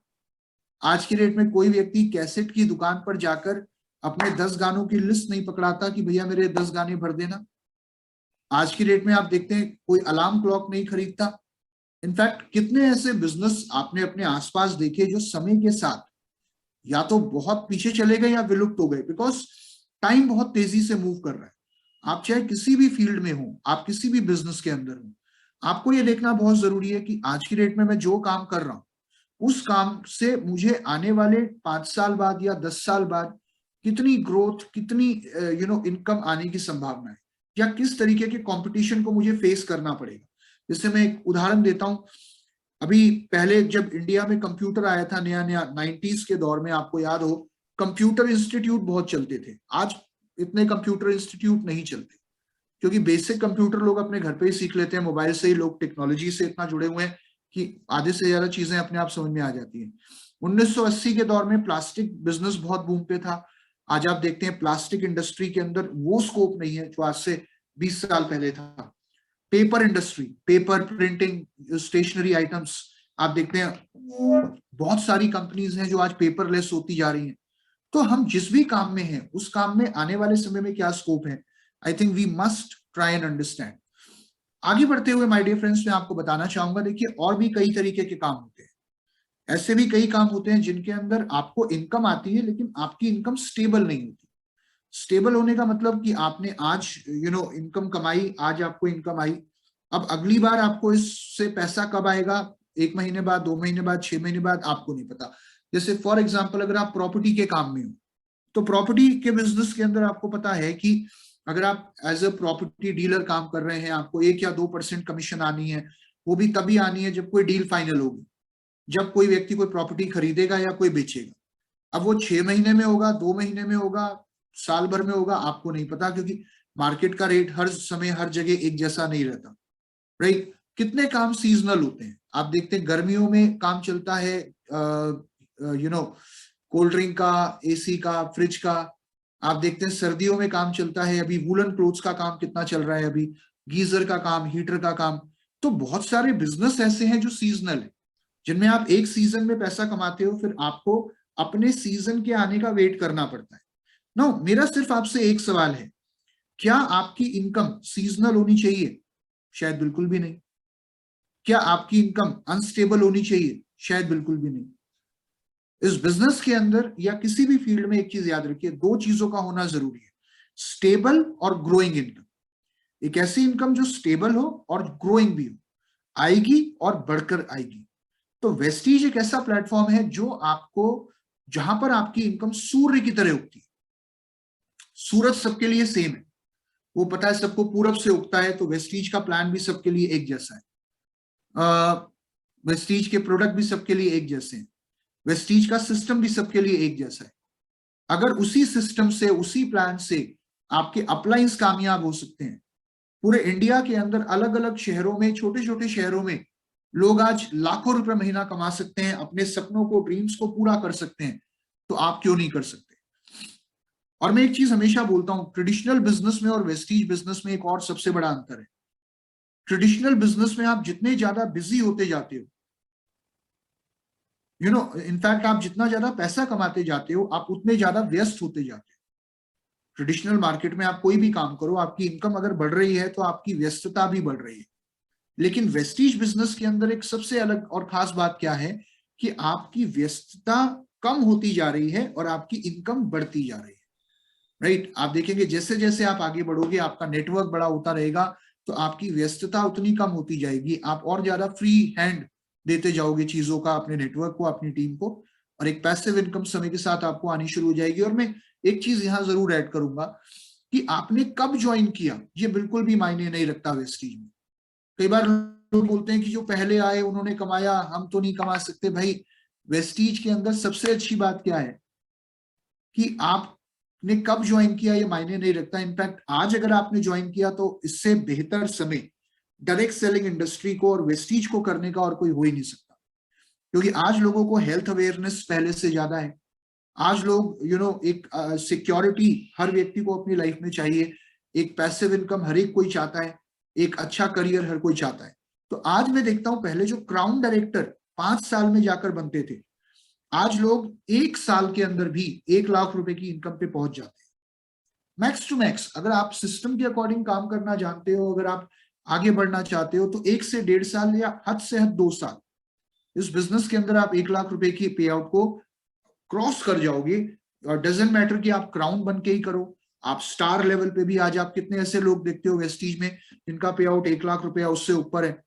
आज की डेट में कोई व्यक्ति कैसेट की दुकान पर जाकर अपने 10 गानों की लिस्ट नहीं पकड़ाता कि भैया मेरे 10 गाने भर देना। आज की डेट में आप देखते हैं कोई अलार्म क्लॉक नहीं खरीदता। इनफैक्ट कितने ऐसे बिजनेस आपने अपने आसपास देखे जो समय के साथ या तो बहुत पीछे चले गए या विलुप्त हो गए, बिकॉज टाइम बहुत तेजी से मूव कर रहा है। आप चाहे किसी भी फील्ड में हो, आप किसी भी बिजनेस के अंदर हो, आपको ये देखना बहुत जरूरी है कि आज की डेट में मैं जो काम कर रहा हूं उस काम से मुझे आने वाले 5 साल बाद या 10 साल बाद कितनी ग्रोथ, कितनी इनकम आने की संभावना है, या किस तरीके के कंपटीशन को मुझे फेस करना पड़ेगा। जैसे मैं एक उदाहरण देता हूं, अभी पहले जब इंडिया में कंप्यूटर आया था नया नया 90s के दौर में, आपको याद हो कंप्यूटर इंस्टीट्यूट बहुत चलते थे। आज इतने कंप्यूटर इंस्टीट्यूट नहीं चलते, क्योंकि बेसिक कंप्यूटर लोग अपने घर पे ही सीख लेते हैं, मोबाइल से ही लोग टेक्नोलॉजी से इतना जुड़े हुए हैं कि आधे से ज्यादा चीजें अपने आप समझ में आ जाती हैं। 1980 के दौर में प्लास्टिक बिजनेस बहुत बूम पे था। आज आप देखते हैं प्लास्टिक इंडस्ट्री के अंदर वो स्कोप नहीं है जो आज से 20 साल पहले था। Paper industry, paper printing, stationery items, आप देखते हैं बहुत सारी कंपनीज हैं जो आज पेपरलेस होती जा रही हैं। तो हम जिस भी काम में हैं उस काम में आने वाले समय में क्या स्कोप है, I think we must try and understand. आगे बढ़ते हुए माय डियर फ्रेंड्स, मैं आपको बताना चाहूंगा, देखिए और भी कई तरीके के काम होते हैं। ऐसे भी कई काम होते हैं जिनके अंदर आपको इनकम आती है लेकिन आपकी इनकम स्टेबल नहीं होती। स्टेबल होने का मतलब कि आपने आज इनकम कमाई, आज आपको इनकम आई, अब अगली बार आपको इससे पैसा कब आएगा, 1 महीने बाद, 2 महीने बाद, 6 महीने बाद, आपको नहीं पता। जैसे फॉर एग्जाम्पल अगर आप प्रॉपर्टी के काम में हो, तो प्रॉपर्टी के बिजनेस के अंदर आपको पता है कि अगर आप एज अ प्रॉपर्टी डीलर काम कर रहे हैं, आपको 1 या 2% कमीशन आनी है। वो भी तभी आनी है जब कोई डील फाइनल होगी, जब कोई व्यक्ति कोई प्रॉपर्टी खरीदेगा या कोई बेचेगा। अब वो 6 महीने में होगा, 2 महीने में होगा, साल भर में होगा, आपको नहीं पता, क्योंकि मार्केट का रेट हर समय हर जगह एक जैसा नहीं रहता, राइट? कितने काम सीजनल होते हैं। आप देखते हैं गर्मियों में काम चलता है कोल्ड ड्रिंक का, AC का, फ्रिज का। आप देखते हैं सर्दियों में काम चलता है, अभी वूलन क्लोथ्स का काम कितना चल रहा है, अभी गीजर का काम, हीटर का काम। तो बहुत सारे बिजनेस ऐसे हैं जो सीजनल है, जिनमें आप एक सीजन में पैसा कमाते हो, फिर आपको अपने सीजन के आने का वेट करना पड़ता है। नो, मेरा सिर्फ आपसे एक सवाल है, क्या आपकी इनकम सीजनल होनी चाहिए? शायद बिल्कुल भी नहीं। क्या आपकी इनकम अनस्टेबल होनी चाहिए? शायद बिल्कुल भी नहीं। इस बिजनेस के अंदर या किसी भी फील्ड में एक चीज याद रखिए, 2 चीजों का होना जरूरी है, स्टेबल और ग्रोइंग इनकम। एक ऐसी इनकम जो स्टेबल हो और ग्रोइंग भी हो, आएगी और बढ़कर आएगी। तो वेस्टीज एक ऐसा प्लेटफॉर्म है जो आपको, जहां पर आपकी इनकम सूर्य की तरह उगती है। सूरज सबके लिए सेम है, वो पता है सबको पूरब से उगता है, तो वेस्टीज का प्लान भी सबके लिए एक जैसा है। वेस्टीज के प्रोडक्ट भी सबके लिए एक जैसे हैं, वेस्टीज का सिस्टम भी सबके लिए एक जैसा है। अगर उसी सिस्टम से, उसी प्लान से आपके अपलाइंस कामयाब हो सकते हैं, पूरे इंडिया के अंदर अलग अलग शहरों में, छोटे छोटे शहरों में लोग आज लाखों रुपए महीना कमा सकते हैं, अपने सपनों को, ड्रीम्स को पूरा कर सकते हैं, तो आप क्यों नहीं कर सकते? और मैं एक चीज हमेशा बोलता हूं, ट्रेडिशनल बिजनेस में और वेस्टीज बिजनेस में एक और सबसे बड़ा अंतर है। ट्रेडिशनल बिजनेस में आप जितने ज्यादा बिजी होते जाते हो, इनफैक्ट आप जितना ज्यादा पैसा कमाते जाते हो, आप उतने ज्यादा व्यस्त होते जाते हो। ट्रेडिशनल मार्केट में आप कोई भी काम करो, आपकी इनकम अगर बढ़ रही है तो आपकी व्यस्तता भी बढ़ रही है। लेकिन वेस्टीज बिजनेस के अंदर एक सबसे अलग और खास बात क्या है कि आपकी व्यस्तता कम होती जा रही है और आपकी इनकम बढ़ती जा रही है, राइट? आप देखेंगे जैसे जैसे आप आगे बढ़ोगे, आपका नेटवर्क बड़ा होता रहेगा, तो आपकी व्यस्तता उतनी कम होती जाएगी, आप और ज्यादा फ्री हैंड देते जाओगे चीजों का, अपने नेटवर्क को, अपनी टीम को, और एक पैसिव इनकम समय के साथ आपको आनी शुरू हो जाएगी। और मैं एक चीज यहाँ जरूर ऐड करूंगा कि आपने कब ज्वाइन किया ये बिल्कुल भी मायने नहीं रखता वेस्टीज में। कई बार लोग बोलते हैं कि जो पहले आए उन्होंने कमाया, हम तो नहीं कमा सकते। भाई वेस्टीज के अंदर सबसे अच्छी बात क्या है कि आपने कब ज्वाइन किया ये मायने नहीं रखता। इनफैक्ट आज अगर आपने ज्वाइन किया तो इससे बेहतर समय डायरेक्ट सेलिंग इंडस्ट्री को और वेस्टीज को करने का और कोई हो ही नहीं सकता, क्योंकि आज लोगों को हेल्थ अवेयरनेस पहले से ज्यादा है। आज लोग एक सिक्योरिटी हर व्यक्ति को अपनी लाइफ में चाहिए, एक पैसिव इनकम हर एक कोई चाहता है, एक अच्छा करियर हर कोई चाहता है। तो आज मैं देखता हूं पहले जो क्राउन डायरेक्टर 5 साल में जाकर बनते थे, आज लोग 1 साल के अंदर भी 1 लाख रुपए की इनकम पे पहुंच जाते हैं मैक्स टू मैक्स। अगर आप सिस्टम के अकॉर्डिंग काम करना जानते हो, अगर आप आगे बढ़ना चाहते हो, तो 1 से 1.5 साल या हद से हद 2 साल इस बिजनेस के अंदर आप 1 लाख रुपए की पे आउट को क्रॉस कर जाओगे। और डजेंट मैटर कि आप क्राउन बन के ही करो, आप स्टार लेवल पे भी आज आप कितने ऐसे लोग देखते हो वेस्टीज में जिनका पे आउट 1 लाख रुपया उससे ऊपर है।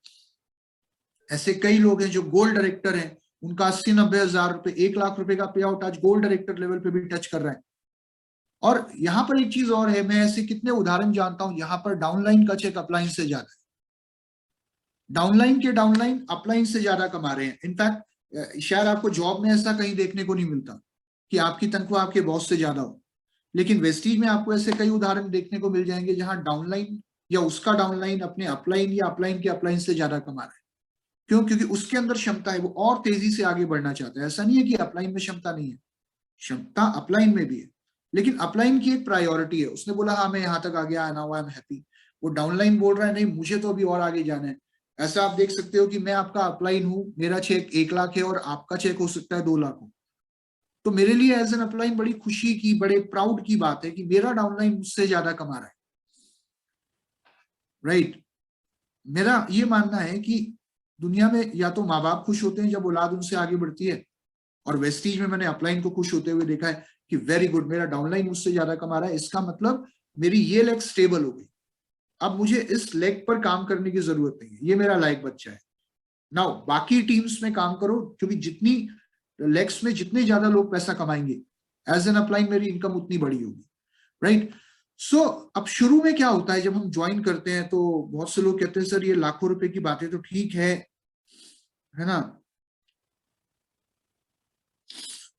ऐसे कई लोग हैं जो गोल्ड डायरेक्टर हैं, उनका 80-90 हजार रुपए 1 लाख रुपए का पे आउट आज गोल्ड डायरेक्टर लेवल पे भी टच कर रहा है। और यहाँ पर एक चीज और है, मैं ऐसे कितने उदाहरण जानता हूं यहाँ पर डाउनलाइन का चेक अपलाइन से ज्यादा है, डाउनलाइन के डाउनलाइन अपलाइन से ज्यादा कमा रहे हैं। इनफैक्ट शायद आपको जॉब में ऐसा कहीं देखने को नहीं मिलता कि आपकी तनख्वाह आपके बॉस से ज्यादा हो, लेकिन वेस्टीज में आपको ऐसे कई उदाहरण देखने को मिल जाएंगे जहां डाउनलाइन या उसका डाउनलाइन अपने अपलाइन या अपलाइन के अपलाइन से ज्यादा कमा रहा है। क्यों? क्योंकि उसके अंदर क्षमता है, वो और तेजी से आगे बढ़ना चाहता है। ऐसा नहीं है कि अपलाइन में क्षमता नहीं है, क्षमता अपलाइन में भी है, लेकिन अपलाइन की एक प्रायोरिटी है। उसने बोला हाँ मैं यहाँ तक आ गया, नाउ आई एम हैप्पी। वो डाउनलाइन बोल रहा है नहीं मुझे तो अभी और आगे जाना है। ऐसा आप देख सकते हो कि मैं आपका अपलाइन हूं, मेरा चेक 1 लाख है और आपका चेक हो सकता है 2 लाख हो। तो मेरे लिए एज एन अपलाइन बड़ी खुशी की, बड़े प्राउड की बात है कि मेरा डाउनलाइन मुझसे ज्यादा कमा रहा है। राइट? मेरा ये मानना है कि दुनिया में या तो माँ बाप खुश होते हैं जब औलाद उनसे आगे बढ़ती है, और वेस्टीज में मैंने अपलाइन को खुश होते हुए देखा है कि वेरी गुड, मेरा डाउनलाइन मुझसे ज्यादा कमा रहा है, इसका मतलब मेरी ये लेग स्टेबल हो गई, अब मुझे इस लेग पर काम करने की जरूरत नहीं है, ये मेरा लायक बच्चा है। नाउ बाकी टीम्स में काम करो, क्योंकि जितनी लेग्स में जितने ज्यादा लोग पैसा कमाएंगे एज एन अपलाइन मेरी इनकम उतनी बड़ी होगी। राइट? सो अब शुरू में क्या होता है जब हम ज्वाइन करते हैं, तो बहुत से लोग कहते हैं सर ये लाखों रुपए की बातें तो ठीक है ना,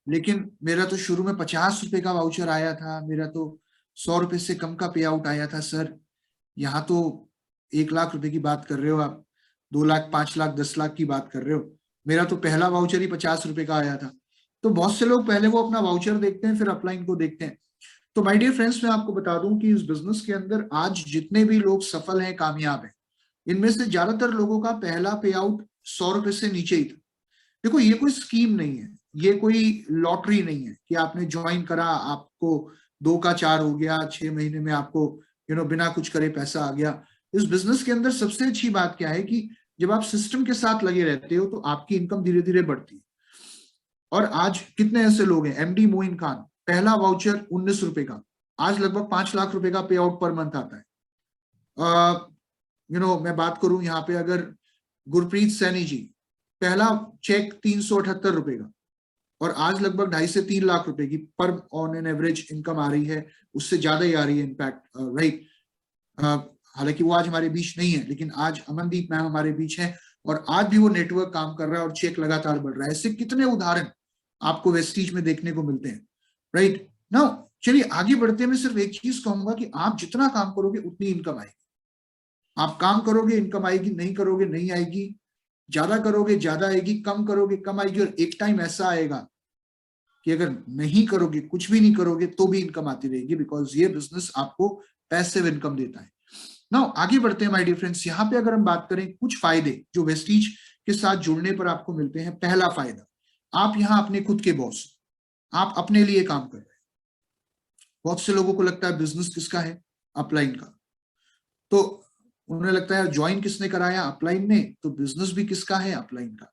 लेकिन मेरा तो शुरू में 50 रुपए का वाउचर आया था, मेरा तो 100 रुपए से कम का पे आउट आया था। सर यहाँ तो 1 लाख रुपए की बात कर रहे हो आप, 2 लाख 5 लाख 10 लाख की बात कर रहे हो, मेरा तो पहला वाउचर ही 50 रुपए का आया था। तो बहुत से लोग पहले वो अपना वाउचर देखते हैं फिर अपलाइन को देखते हैं। तो माय डियर फ्रेंड्स, मैं आपको बता दूं कि इस बिजनेस के अंदर आज जितने भी लोग सफल हैं, कामयाब हैं, इनमें से ज्यादातर लोगों का पहला पे आउट 100 रुपए से नीचे ही था। देखो ये कोई स्कीम नहीं है, ये कोई लॉटरी नहीं है कि आपने ज्वाइन करा आपको 2 का 4 हो गया, 6 महीने में आपको बिना कुछ करे पैसा आ गया। इस बिजनेस के अंदर सबसे अच्छी बात क्या है कि जब आप सिस्टम के साथ लगे रहते हो तो आपकी इनकम धीरे धीरे बढ़ती है। और आज कितने ऐसे लोग हैं, एमडी मोइन खान, पहला वाउचर 19 रुपए का, आज लगभग 5 लाख रुपए का पे आउट पर मंथ आता है। मैं बात करूं यहाँ पे, अगर गुरप्रीत सैनी जी, पहला चेक 378 रुपए का और आज लगभग 2.5 से 3 लाख रुपए की पर ऑन एन एवरेज इनकम आ रही है, उससे ज्यादा ही आ रही है इनफैक्ट। राइट? हालांकि वो आज हमारे बीच नहीं है, लेकिन आज अमनदीप मैम हमारे बीच है और आज भी वो नेटवर्क काम कर रहा है और चेक लगातार बढ़ रहा है। ऐसे कितने उदाहरण आपको वेस्टीज में देखने को मिलते हैं। राइट? नाउ चलिए आगे बढ़ते हैं। मैं सिर्फ एक चीज कहूंगा कि आप जितना काम करोगे उतनी इनकम आएगी। आप काम करोगे इनकम आएगी, नहीं करोगे नहीं आएगी, ज्यादा करोगे ज्यादा आएगी, कम करोगे कम आएगी। और एक टाइम ऐसा आएगा कि अगर नहीं करोगे, कुछ भी नहीं करोगे तो भी इनकम आती रहेगी, बिकॉज ये बिजनेस आपको पैसिव इनकम देता है। नाउ आगे बढ़ते हैं माय डियर फ्रेंड्स। यहाँ पे अगर हम बात करें कुछ फायदे जो वेस्टीज के साथ जुड़ने पर आपको मिलते हैं। पहला फायदा, आप यहाँ अपने खुद के बॉस, आप अपने लिए काम कर रहे हैं। बहुत से लोगों को लगता है बिजनेस किसका है, अपलाइन का, तो उन्हें लगता है ज्वाइन किसने कराया, अपलाइन ने, तो बिजनेस भी किसका है, अपलाइन का।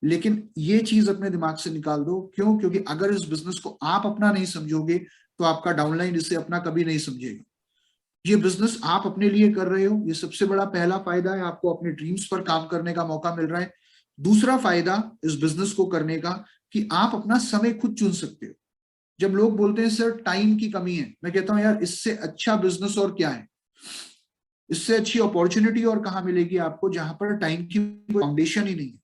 लेकिन ये चीज अपने दिमाग से निकाल दो। क्यों? क्योंकि अगर इस बिजनेस को आप अपना नहीं समझोगे तो आपका डाउनलाइन इसे अपना कभी नहीं समझेगा। ये बिजनेस आप अपने लिए कर रहे हो, ये सबसे बड़ा पहला फायदा है, आपको अपने ड्रीम्स पर काम करने का मौका मिल रहा है। दूसरा फायदा इस बिजनेस को करने का कि आप अपना समय खुद चुन सकते हो। जब लोग बोलते हैं सर टाइम की कमी है, मैं कहता हूं यार इससे अच्छा बिजनेस और क्या है, इससे अच्छी अपॉर्चुनिटी और कहाँ मिलेगी आपको, जहां पर टाइम की फाउंडेशन ही नहीं है,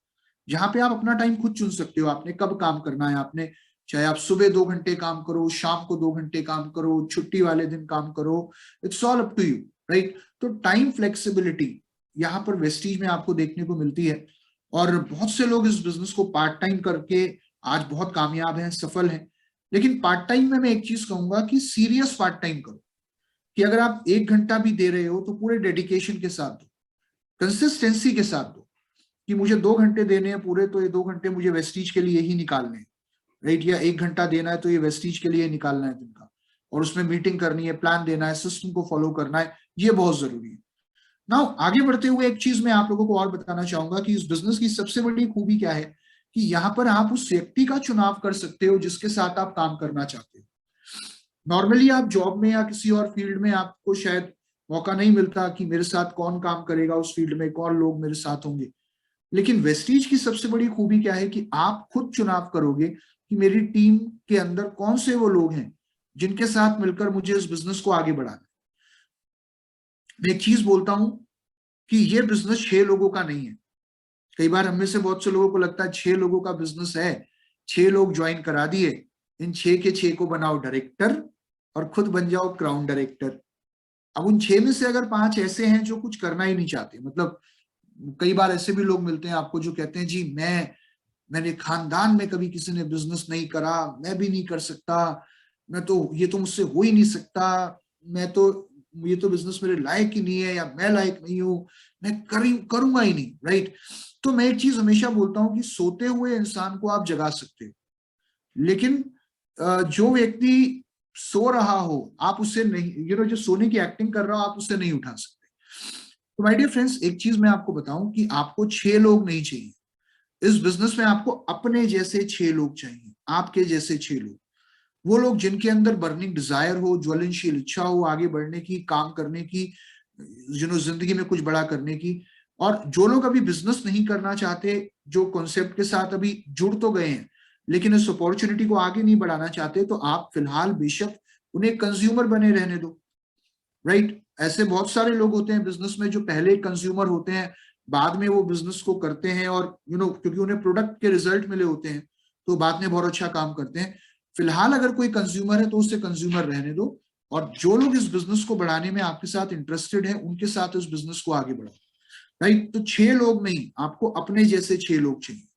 जहां पे आप अपना टाइम खुद चुन सकते हो, आपने कब काम करना है। आपने चाहे आप सुबह 2 घंटे काम करो, शाम को 2 घंटे काम करो, छुट्टी वाले दिन काम करो, it's all up to you, right. तो टाइम फ्लेक्सिबिलिटी यहाँ पर वेस्टीज में आपको देखने को मिलती है। और बहुत से लोग इस बिजनेस को पार्ट टाइम करके आज बहुत कामयाब हैं, सफल हैं। लेकिन पार्ट टाइम में मैं एक चीज कहूंगा कि सीरियस पार्ट टाइम करो, कि अगर आप 1 घंटा भी दे रहे हो तो पूरे डेडिकेशन के साथ दो, कंसिस्टेंसी के साथ दो, कि मुझे 2 घंटे देने हैं पूरे, तो ये 2 घंटे मुझे वेस्टीज के लिए ही निकालने हैं, राइट। या 1 घंटा देना है तो ये वेस्टीज के लिए निकालना है दिन का, और उसमें मीटिंग करनी है, प्लान देना है, सिस्टम को फॉलो करना है, ये बहुत जरूरी है। नाउ आगे बढ़ते हुए एक चीज मैं आप लोगों को और बताना चाहूंगा कि इस बिजनेस की सबसे बड़ी खूबी क्या है, कि यहाँ पर आप उस व्यक्ति का चुनाव कर सकते हो जिसके साथ आप काम करना चाहते हो। नॉर्मली आप जॉब में या किसी और फील्ड में आपको शायद मौका नहीं मिलता कि मेरे साथ कौन काम करेगा, उस फील्ड में कौन लोग मेरे साथ होंगे। लेकिन वेस्टीज की सबसे बड़ी खूबी क्या है कि आप खुद चुनाव करोगे कि मेरी टीम के अंदर कौन से वो लोग हैं जिनके साथ मिलकर मुझे इस बिजनेस को आगे बढ़ाना है। मैं एक चीज बोलता हूं कि ये बिजनेस 6 लोगों का नहीं है। कई बार हम में से बहुत से लोगों को लगता है 6 लोगों का बिजनेस है, 6 लोग ज्वाइन करा दिए, इन 6 के 6 को बनाओ डायरेक्टर और खुद बन जाओ क्राउन डायरेक्टर। अब उन 6 में से अगर 5 ऐसे हैं जो कुछ करना ही नहीं चाहते, मतलब कई बार ऐसे भी लोग मिलते हैं आपको जो कहते हैं जी मैंने खानदान में कभी किसी ने बिजनेस नहीं करा, मैं भी नहीं कर सकता, मैं तो ये तो मुझसे हो ही नहीं सकता, मैं तो ये तो बिजनेस मेरे लायक ही नहीं है, या मैं लायक नहीं हूं, मैं करूंगा ही नहीं, राइट। तो मैं एक चीज हमेशा बोलता हूं कि सोते हुए इंसान को आप जगा सकते हो, लेकिन जो व्यक्ति सो रहा हो आप उससे नहीं, जो सोने की एक्टिंग कर रहा हो आप उससे नहीं उठा सकते। तो माय डियर फ्रेंड्स, एक चीज मैं आपको बताऊं कि आपको 6 लोग नहीं चाहिए इस बिजनेस में, आपको अपने जैसे 6 लोग चाहिए, आपके जैसे 6 लोग। वो लोग जिनके अंदर बर्निंग डिजायर हो, ज्वलनशील इच्छा हो आगे बढ़ने की, काम करने की, जिंदगी में कुछ बड़ा करने की। और जो लोग अभी बिजनेस नहीं करना चाहते, जो कॉन्सेप्ट के साथ अभी जुड़ तो गए हैं लेकिन इस अपॉर्चुनिटी को आगे नहीं बढ़ाना चाहते, तो आप फिलहाल बेशक उन्हें कंज्यूमर बने रहने दो, राइट। ऐसे बहुत सारे लोग होते हैं बिजनेस में जो पहले कंज्यूमर होते हैं, बाद में वो बिजनेस को करते हैं, और क्योंकि उन्हें प्रोडक्ट के रिजल्ट मिले होते हैं तो बाद में बहुत अच्छा काम करते हैं। फिलहाल अगर कोई कंज्यूमर है तो उससे कंज्यूमर रहने दो, और जो लोग इस बिजनेस को बढ़ाने में आपके साथ इंटरेस्टेड है उनके साथ इस बिजनेस को आगे बढ़ाओ, राइट। तो 6 लोग नहीं, आपको अपने जैसे 6 लोग चाहिए।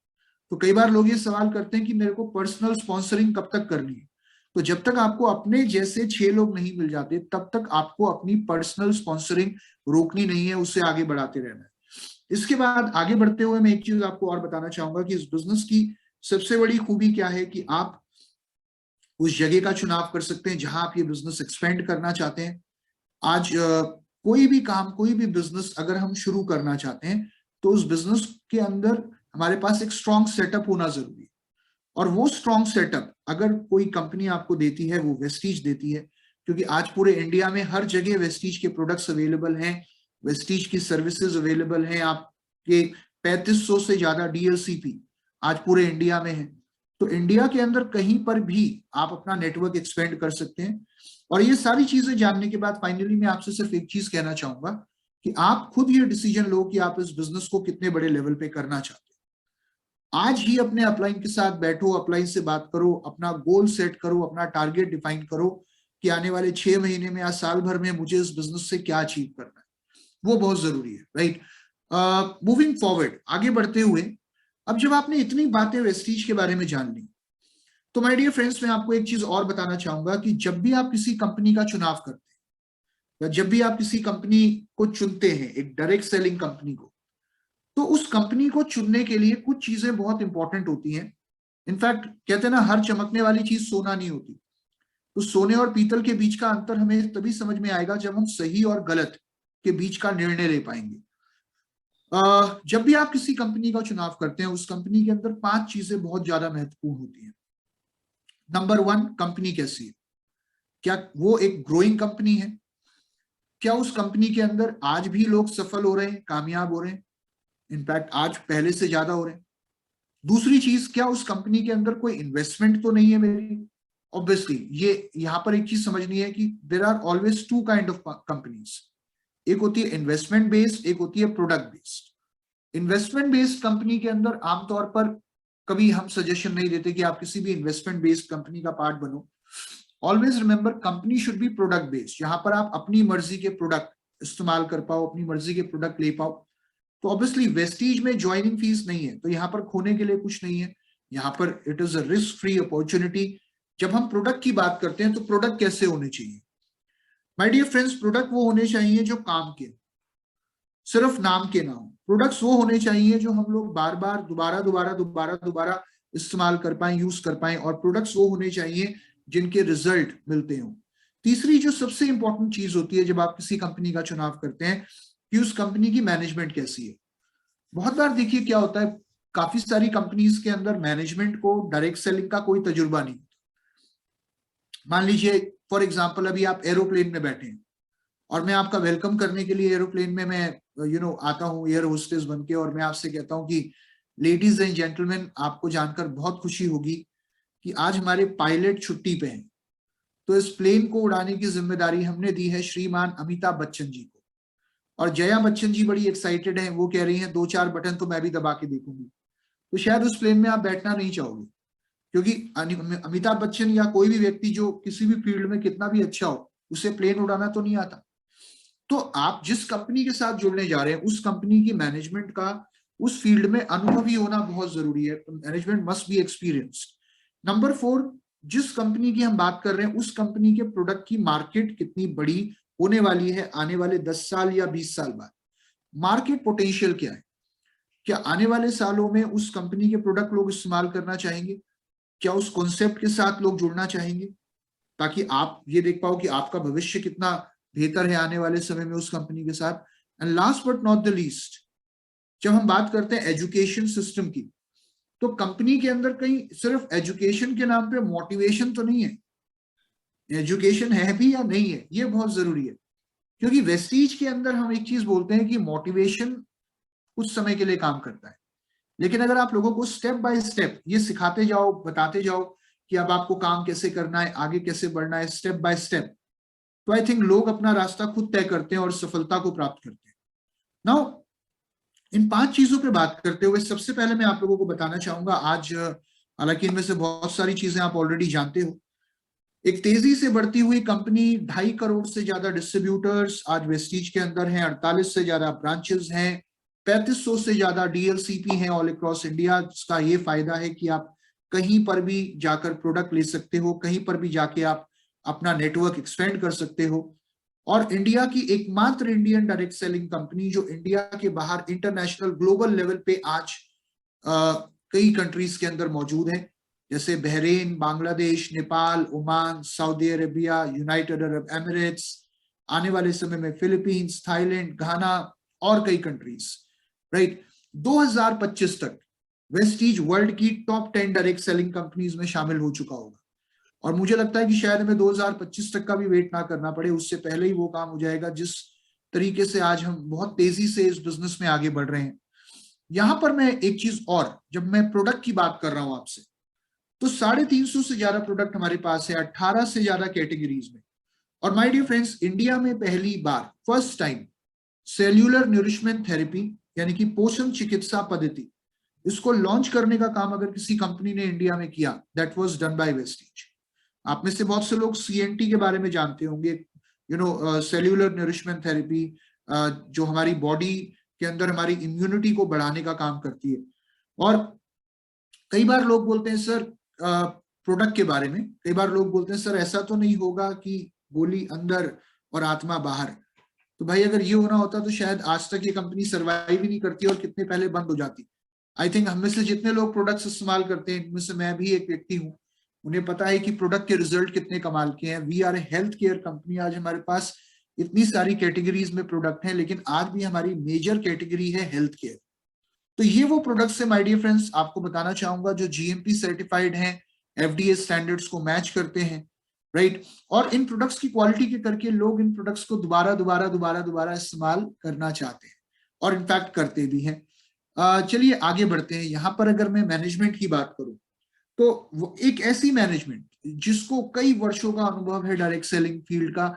तो कई बार लोग ये सवाल करते हैं कि मेरे को पर्सनल स्पॉन्सरिंग कब तक करनी है। तो जब तक आपको अपने जैसे 6 लोग नहीं मिल जाते तब तक आपको अपनी पर्सनल स्पॉन्सरिंग रोकनी नहीं है, उससे आगे बढ़ाते रहना है। इसके बाद आगे बढ़ते हुए मैं एक चीज आपको और बताना चाहूंगा कि इस बिजनेस की सबसे बड़ी खूबी क्या है कि आप उस जगह का चुनाव कर सकते हैं जहां आप ये बिजनेस एक्सपेंड करना चाहते हैं। आज कोई भी काम, कोई भी बिजनेस अगर हम शुरू करना चाहते हैं तो उस बिजनेस के अंदर हमारे पास एक स्ट्रॉन्ग सेटअप होना जरूरी है। और वो स्ट्रॉन्ग सेटअप अगर कोई कंपनी आपको देती है, वो वेस्टीज देती है, क्योंकि आज पूरे इंडिया में हर जगह वेस्टीज के प्रोडक्ट्स अवेलेबल हैं, वेस्टीज की सर्विसेज अवेलेबल हैं। आपके 3500 से ज्यादा डीएलसीपी आज पूरे इंडिया में है। तो इंडिया के अंदर कहीं पर भी आप अपना नेटवर्क एक्सपेंड कर सकते हैं। और ये सारी चीजें जानने के बाद फाइनली मैं आपसे सिर्फ एक चीज कहना चाहूंगा कि आप खुद ये डिसीजन लो कि आप इस बिजनेस को कितने बड़े लेवल पे करना चाहते हैं। आज ही अपने अपलाइन के साथ बैठो, अपलाइन से बात करो, अपना गोल सेट करो, अपना टारगेट डिफाइन करो कि आने वाले 6 महीने में या साल भर में मुझे इस बिजनेस से क्या अचीव करना है। वो बहुत जरूरी है, राइट। मूविंग फॉरवर्ड, आगे बढ़ते हुए, अब जब आपने इतनी बातें वेस्टीज के बारे में जान ली, तो माय डियर फ्रेंड्स मैं आपको एक चीज और बताना चाहूंगा कि जब भी आप किसी कंपनी का चुनाव करते हैं, या जब भी आप किसी कंपनी को चुनते हैं, एक डायरेक्ट सेलिंग कंपनी को, तो उस कंपनी को चुनने के लिए कुछ चीजें बहुत इंपॉर्टेंट होती हैं। इनफैक्ट कहते हैं ना, हर चमकने वाली चीज सोना नहीं होती। तो सोने और पीतल के बीच का अंतर हमें तभी समझ में आएगा जब हम सही और गलत के बीच का निर्णय ले पाएंगे। जब भी आप किसी कंपनी का चुनाव करते हैं, उस कंपनी के अंदर 5 चीजें बहुत ज्यादा महत्वपूर्ण होती हैं। नंबर 1, कंपनी कैसी है? क्या वो एक ग्रोइंग कंपनी है? क्या उस कंपनी के अंदर आज भी लोग सफल हो रहे हैं, कामयाब हो रहे हैं? इनफैक्ट आज पहले से ज्यादा हो रहे हैं। दूसरी चीज, क्या उस कंपनी के अंदर कोई इन्वेस्टमेंट तो नहीं है मेरी? ऑब्वियसली ये यहाँ पर एक चीज समझनी है कि there are always two kind of companies, एक होती है इन्वेस्टमेंट बेस्ड, एक होती है product based. Investment based company के अंदर आमतौर पर कभी हम सजेशन नहीं देते कि आप किसी भी इन्वेस्टमेंट बेस्ड कंपनी का पार्ट बनो। Always remember, company should be product based, यहाँ पर आप अपनी मर्जी के प्रोडक्ट इस्तेमाल कर पाओ, अपनी मर्जी के प्रोडक्ट ले पाओ। तो ऑब्वियसली वेस्टीज में ज्वाइनिंग फीस नहीं है, तो यहाँ पर खोने के लिए कुछ नहीं है, यहाँ पर it is a risk free opportunity. जब हम प्रोडक्ट की बात करते हैं तो प्रोडक्ट कैसे होने चाहिए माय डियर फ्रेंड्स? प्रोडक्ट वो होने चाहिए जो काम के, सिर्फ नाम के ना हो। प्रोडक्ट्स वो होने चाहिए जो हम लोग बार बार दोबारा दोबारा दोबारा दोबारा इस्तेमाल कर पाए, यूज कर पाए, और प्रोडक्ट्स वो होने चाहिए जिनके रिजल्ट मिलते हो। तीसरी जो सबसे इंपॉर्टेंट चीज होती है जब आप किसी कंपनी का चुनाव करते हैं कि उस कंपनी की मैनेजमेंट कैसी है। बहुत बार देखिए क्या होता है, काफी सारी कंपनीज के अंदर मैनेजमेंट को डायरेक्ट सेलिंग का कोई तजुर्बा नहीं। मान लीजिए फॉर एग्जांपल अभी आप एरोप्लेन में बैठे हैं और मैं आपका वेलकम करने के लिए एरोप्लेन में मैं आता हूँ एयर होस्टेस बन के, और मैं आपसे कहता हूँ कि लेडीज एंड जेंटलमैन, आपको जानकर बहुत खुशी होगी कि आज हमारे पायलट छुट्टी पे हैं, तो इस प्लेन को उड़ाने की जिम्मेदारी हमने दी है श्रीमान अमिताभ बच्चन जी को। और जया बच्चन जी बड़ी एक्साइटेड हैं, वो कह रही हैं 2-4 बटन तो मैं भी दबा के देखूंगी। तो शायद उस प्लेन में आप बैठना नहीं चाहोगे, क्योंकि अमिताभ बच्चन या कोई भी व्यक्ति जो किसी भी फील्ड में कितना भी अच्छा हो, उसे प्लेन उड़ाना तो नहीं आता। तो आप जिस कंपनी के साथ जुड़ने जा रहे हैं उस कंपनी की मैनेजमेंट का उस फील्ड में अनुभव ही होना बहुत जरूरी है। Management must be experienced. Number 4, जिस कंपनी की हम बात कर रहे हैं उस कंपनी के प्रोडक्ट की मार्केट कितनी बड़ी होने वाली है आने वाले 10 साल या 20 साल बाद। मार्केट पोटेंशियल क्या है? क्या आने वाले सालों में उस कंपनी के प्रोडक्ट लोग इस्तेमाल करना चाहेंगे? क्या उस कॉन्सेप्ट के साथ लोग जुड़ना चाहेंगे, ताकि आप ये देख पाओ कि आपका भविष्य कितना बेहतर है आने वाले समय में उस कंपनी के साथ। And last but not the least, जब हम बात करते हैं एजुकेशन सिस्टम की, तो कंपनी के अंदर कहीं सिर्फ एजुकेशन के नाम पे मोटिवेशन तो नहीं है। एजुकेशन है भी या नहीं है, ये बहुत जरूरी है, क्योंकि वेस्टीज के अंदर हम एक चीज बोलते हैं कि मोटिवेशन कुछ समय के लिए काम करता है, लेकिन अगर आप लोगों को स्टेप बाय स्टेप ये सिखाते जाओ, बताते जाओ कि अब आपको काम कैसे करना है, आगे कैसे बढ़ना है स्टेप बाय स्टेप, तो आई थिंक लोग अपना रास्ता खुद तय करते हैं और सफलता को प्राप्त करते हैं। नाउ इन 5 चीजों पे बात करते हुए सबसे पहले मैं आप लोगों को बताना चाहूंगा आज, हालांकि इनमें से बहुत सारी चीजें आप ऑलरेडी जानते हो, एक तेजी से बढ़ती हुई कंपनी, 2.5 करोड़ से ज्यादा डिस्ट्रीब्यूटर्स आज वेस्टीज के अंदर हैं, 48 से ज्यादा ब्रांचेस हैं, 3500 से ज्यादा डीएलसीपी हैं ऑल अक्रॉस इंडिया। जिसका ये फायदा है कि आप कहीं पर भी जाकर प्रोडक्ट ले सकते हो, कहीं पर भी जाके आप अपना नेटवर्क एक्सपेंड कर सकते हो। और इंडिया की एकमात्र इंडियन डायरेक्ट सेलिंग कंपनी जो इंडिया के बाहर इंटरनेशनल ग्लोबल लेवल पे आज कई कंट्रीज के अंदर मौजूद है, जैसे Bahrain, Bangladesh, Nepal, Oman, Saudi Arabia, United Arab Emirates, आने वाले समय में फिलीपींस, थाईलैंड, घाना और कई कंट्रीज, राइट। 2025 तक वेस्टीज वर्ल्ड की टॉप 10 डायरेक्ट सेलिंग कंपनीज में शामिल हो चुका होगा, और मुझे लगता है कि शायद हमें 2025 तक का भी वेट ना करना पड़े, उससे पहले ही वो काम हो जाएगा जिस तरीके से आज हम बहुत तेजी से इस बिजनेस में आगे बढ़ रहे हैं। यहां पर मैं एक चीज और, जब मैं प्रोडक्ट की बात कर रहा हूं आपसे, तो 350 से ज्यादा प्रोडक्ट हमारे पास है 18 से ज्यादा कैटेगरीज में। और माय डियर फ्रेंड्स, इंडिया में पहली बार first time cellular nourishment therapy यानी कि पोषण चिकित्सा पद्धति, इसको लॉन्च करने का काम अगर किसी कंपनी ने इंडिया में किया, that was done by Vestige. आप में से बहुत से लोग सीएनटी के बारे में जानते होंगे, सेल्यूलर न्यूरिशमेंट थेरेपी, जो हमारी बॉडी के अंदर हमारी इम्यूनिटी को बढ़ाने का काम करती है। और कई बार लोग बोलते हैं सर, प्रोडक्ट के बारे में कई बार लोग बोलते हैं सर ऐसा तो नहीं होगा कि गोली अंदर और आत्मा बाहर। तो भाई अगर ये होना होता तो शायद आज तक ये कंपनी सर्वाइव ही नहीं करती और कितने पहले बंद हो जाती। आई थिंक हम में से जितने लोग प्रोडक्ट्स इस्तेमाल करते हैं, इनमें से मैं भी एक व्यक्ति हूँ, उन्हें पता है कि प्रोडक्ट के रिजल्ट कितने कमाल के हैं। We are a health care company, आज हमारे पास इतनी सारी कैटेगरीज में प्रोडक्ट हैं, लेकिन आज भी हमारी मेजर कैटेगरी है हेल्थ केयर। तो ये वो प्रोडक्ट्स है माय डियर फ्रेंड्स, आपको बताना चाहूंगा जो जीएमपी सर्टिफाइड हैं, एफडीए स्टैंडर्ड्स को मैच करते हैं, राइट। और इन प्रोडक्ट्स की क्वालिटी के करके लोग इन प्रोडक्ट्स को दोबारा दोबारा दोबारा दोबारा इस्तेमाल करना चाहते हैं और इनफैक्ट करते भी हैं। चलिए आगे बढ़ते हैं। यहाँ पर अगर मैं मैनेजमेंट की बात करूं तो वो एक ऐसी मैनेजमेंट जिसको कई वर्षों का अनुभव है डायरेक्ट सेलिंग फील्ड का,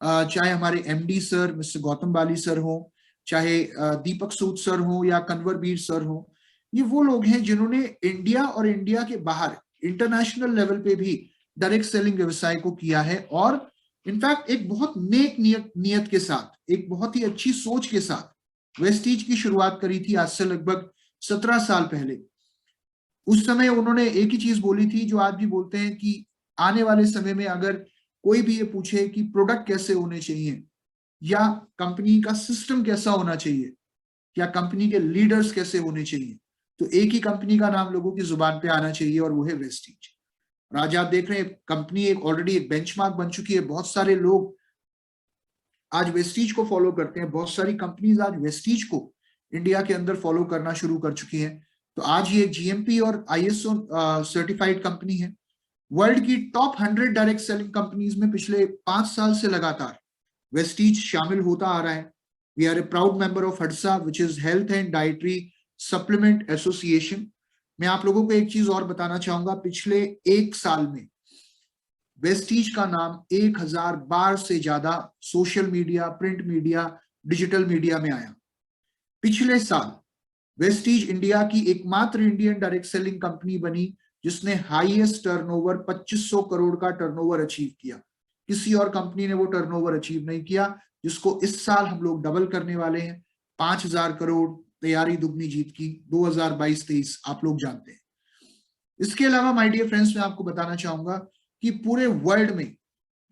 चाहे हमारे एमडी सर मिस्टर गौतम बाली सर हो, चाहे दीपक सूद सर हो या कन्वरवीर सर हो, ये वो लोग हैं जिन्होंने इंडिया और इंडिया के बाहर इंटरनेशनल लेवल पे भी डायरेक्ट सेलिंग व्यवसाय को किया है। और इनफैक्ट एक बहुत नेक नियत के साथ, एक बहुत ही अच्छी सोच के साथ वेस्टीज की शुरुआत करी थी आज से लगभग 17 साल पहले। उस समय उन्होंने एक ही चीज बोली थी जो आज भी बोलते हैं कि आने वाले समय में अगर कोई भी ये पूछे कि प्रोडक्ट कैसे होने चाहिए या कंपनी का सिस्टम कैसा होना चाहिए या कंपनी के लीडर्स कैसे होने चाहिए, तो एक ही कंपनी का नाम लोगों की जुबान पे आना चाहिए और वो है वेस्टीज। और आज आप देख रहे हैं कंपनी एक ऑलरेडी एक बेंचमार्क बन चुकी है। बहुत सारे लोग आज वेस्टीज को फॉलो करते हैं, बहुत सारी कंपनीज आज वेस्टीज को इंडिया के अंदर फॉलो करना शुरू कर चुकी हैं। तो आज ये जीएमपी और आईएसओ सर्टिफाइड कंपनी है। वर्ल्ड की टॉप 100 डायरेक्ट सेलिंग कंपनीज में पिछले 5 साल से लगातार वेस्टीज शामिल होता आ रहा है। We are a proud member of HADSA which is health and dietary supplement association. मैं आप लोगों को एक चीज और बताना चाहूंगा, पिछले 1 साल में वेस्टीज का नाम 1000 बार से ज्यादा social media, print media, digital media में आया। पिछले साल वेस्टीज इंडिया की एकमात्र इंडियन डायरेक्ट सेलिंग कंपनी बनी जिसने हाईएस्ट टर्नओवर 2500 करोड़ का टर्नओवर अचीव किया। किसी और कंपनी ने वो टर्नओवर अचीव नहीं किया, जिसको इस साल हम लोग डबल करने वाले हैं। 5000 करोड़, तैयारी दुगनी जीत की 2022-23 आप लोग जानते हैं। इसके अलावा माय डियर फ्रेंड्स, मैं आपको बताना चाहूंगा कि पूरे वर्ल्ड में,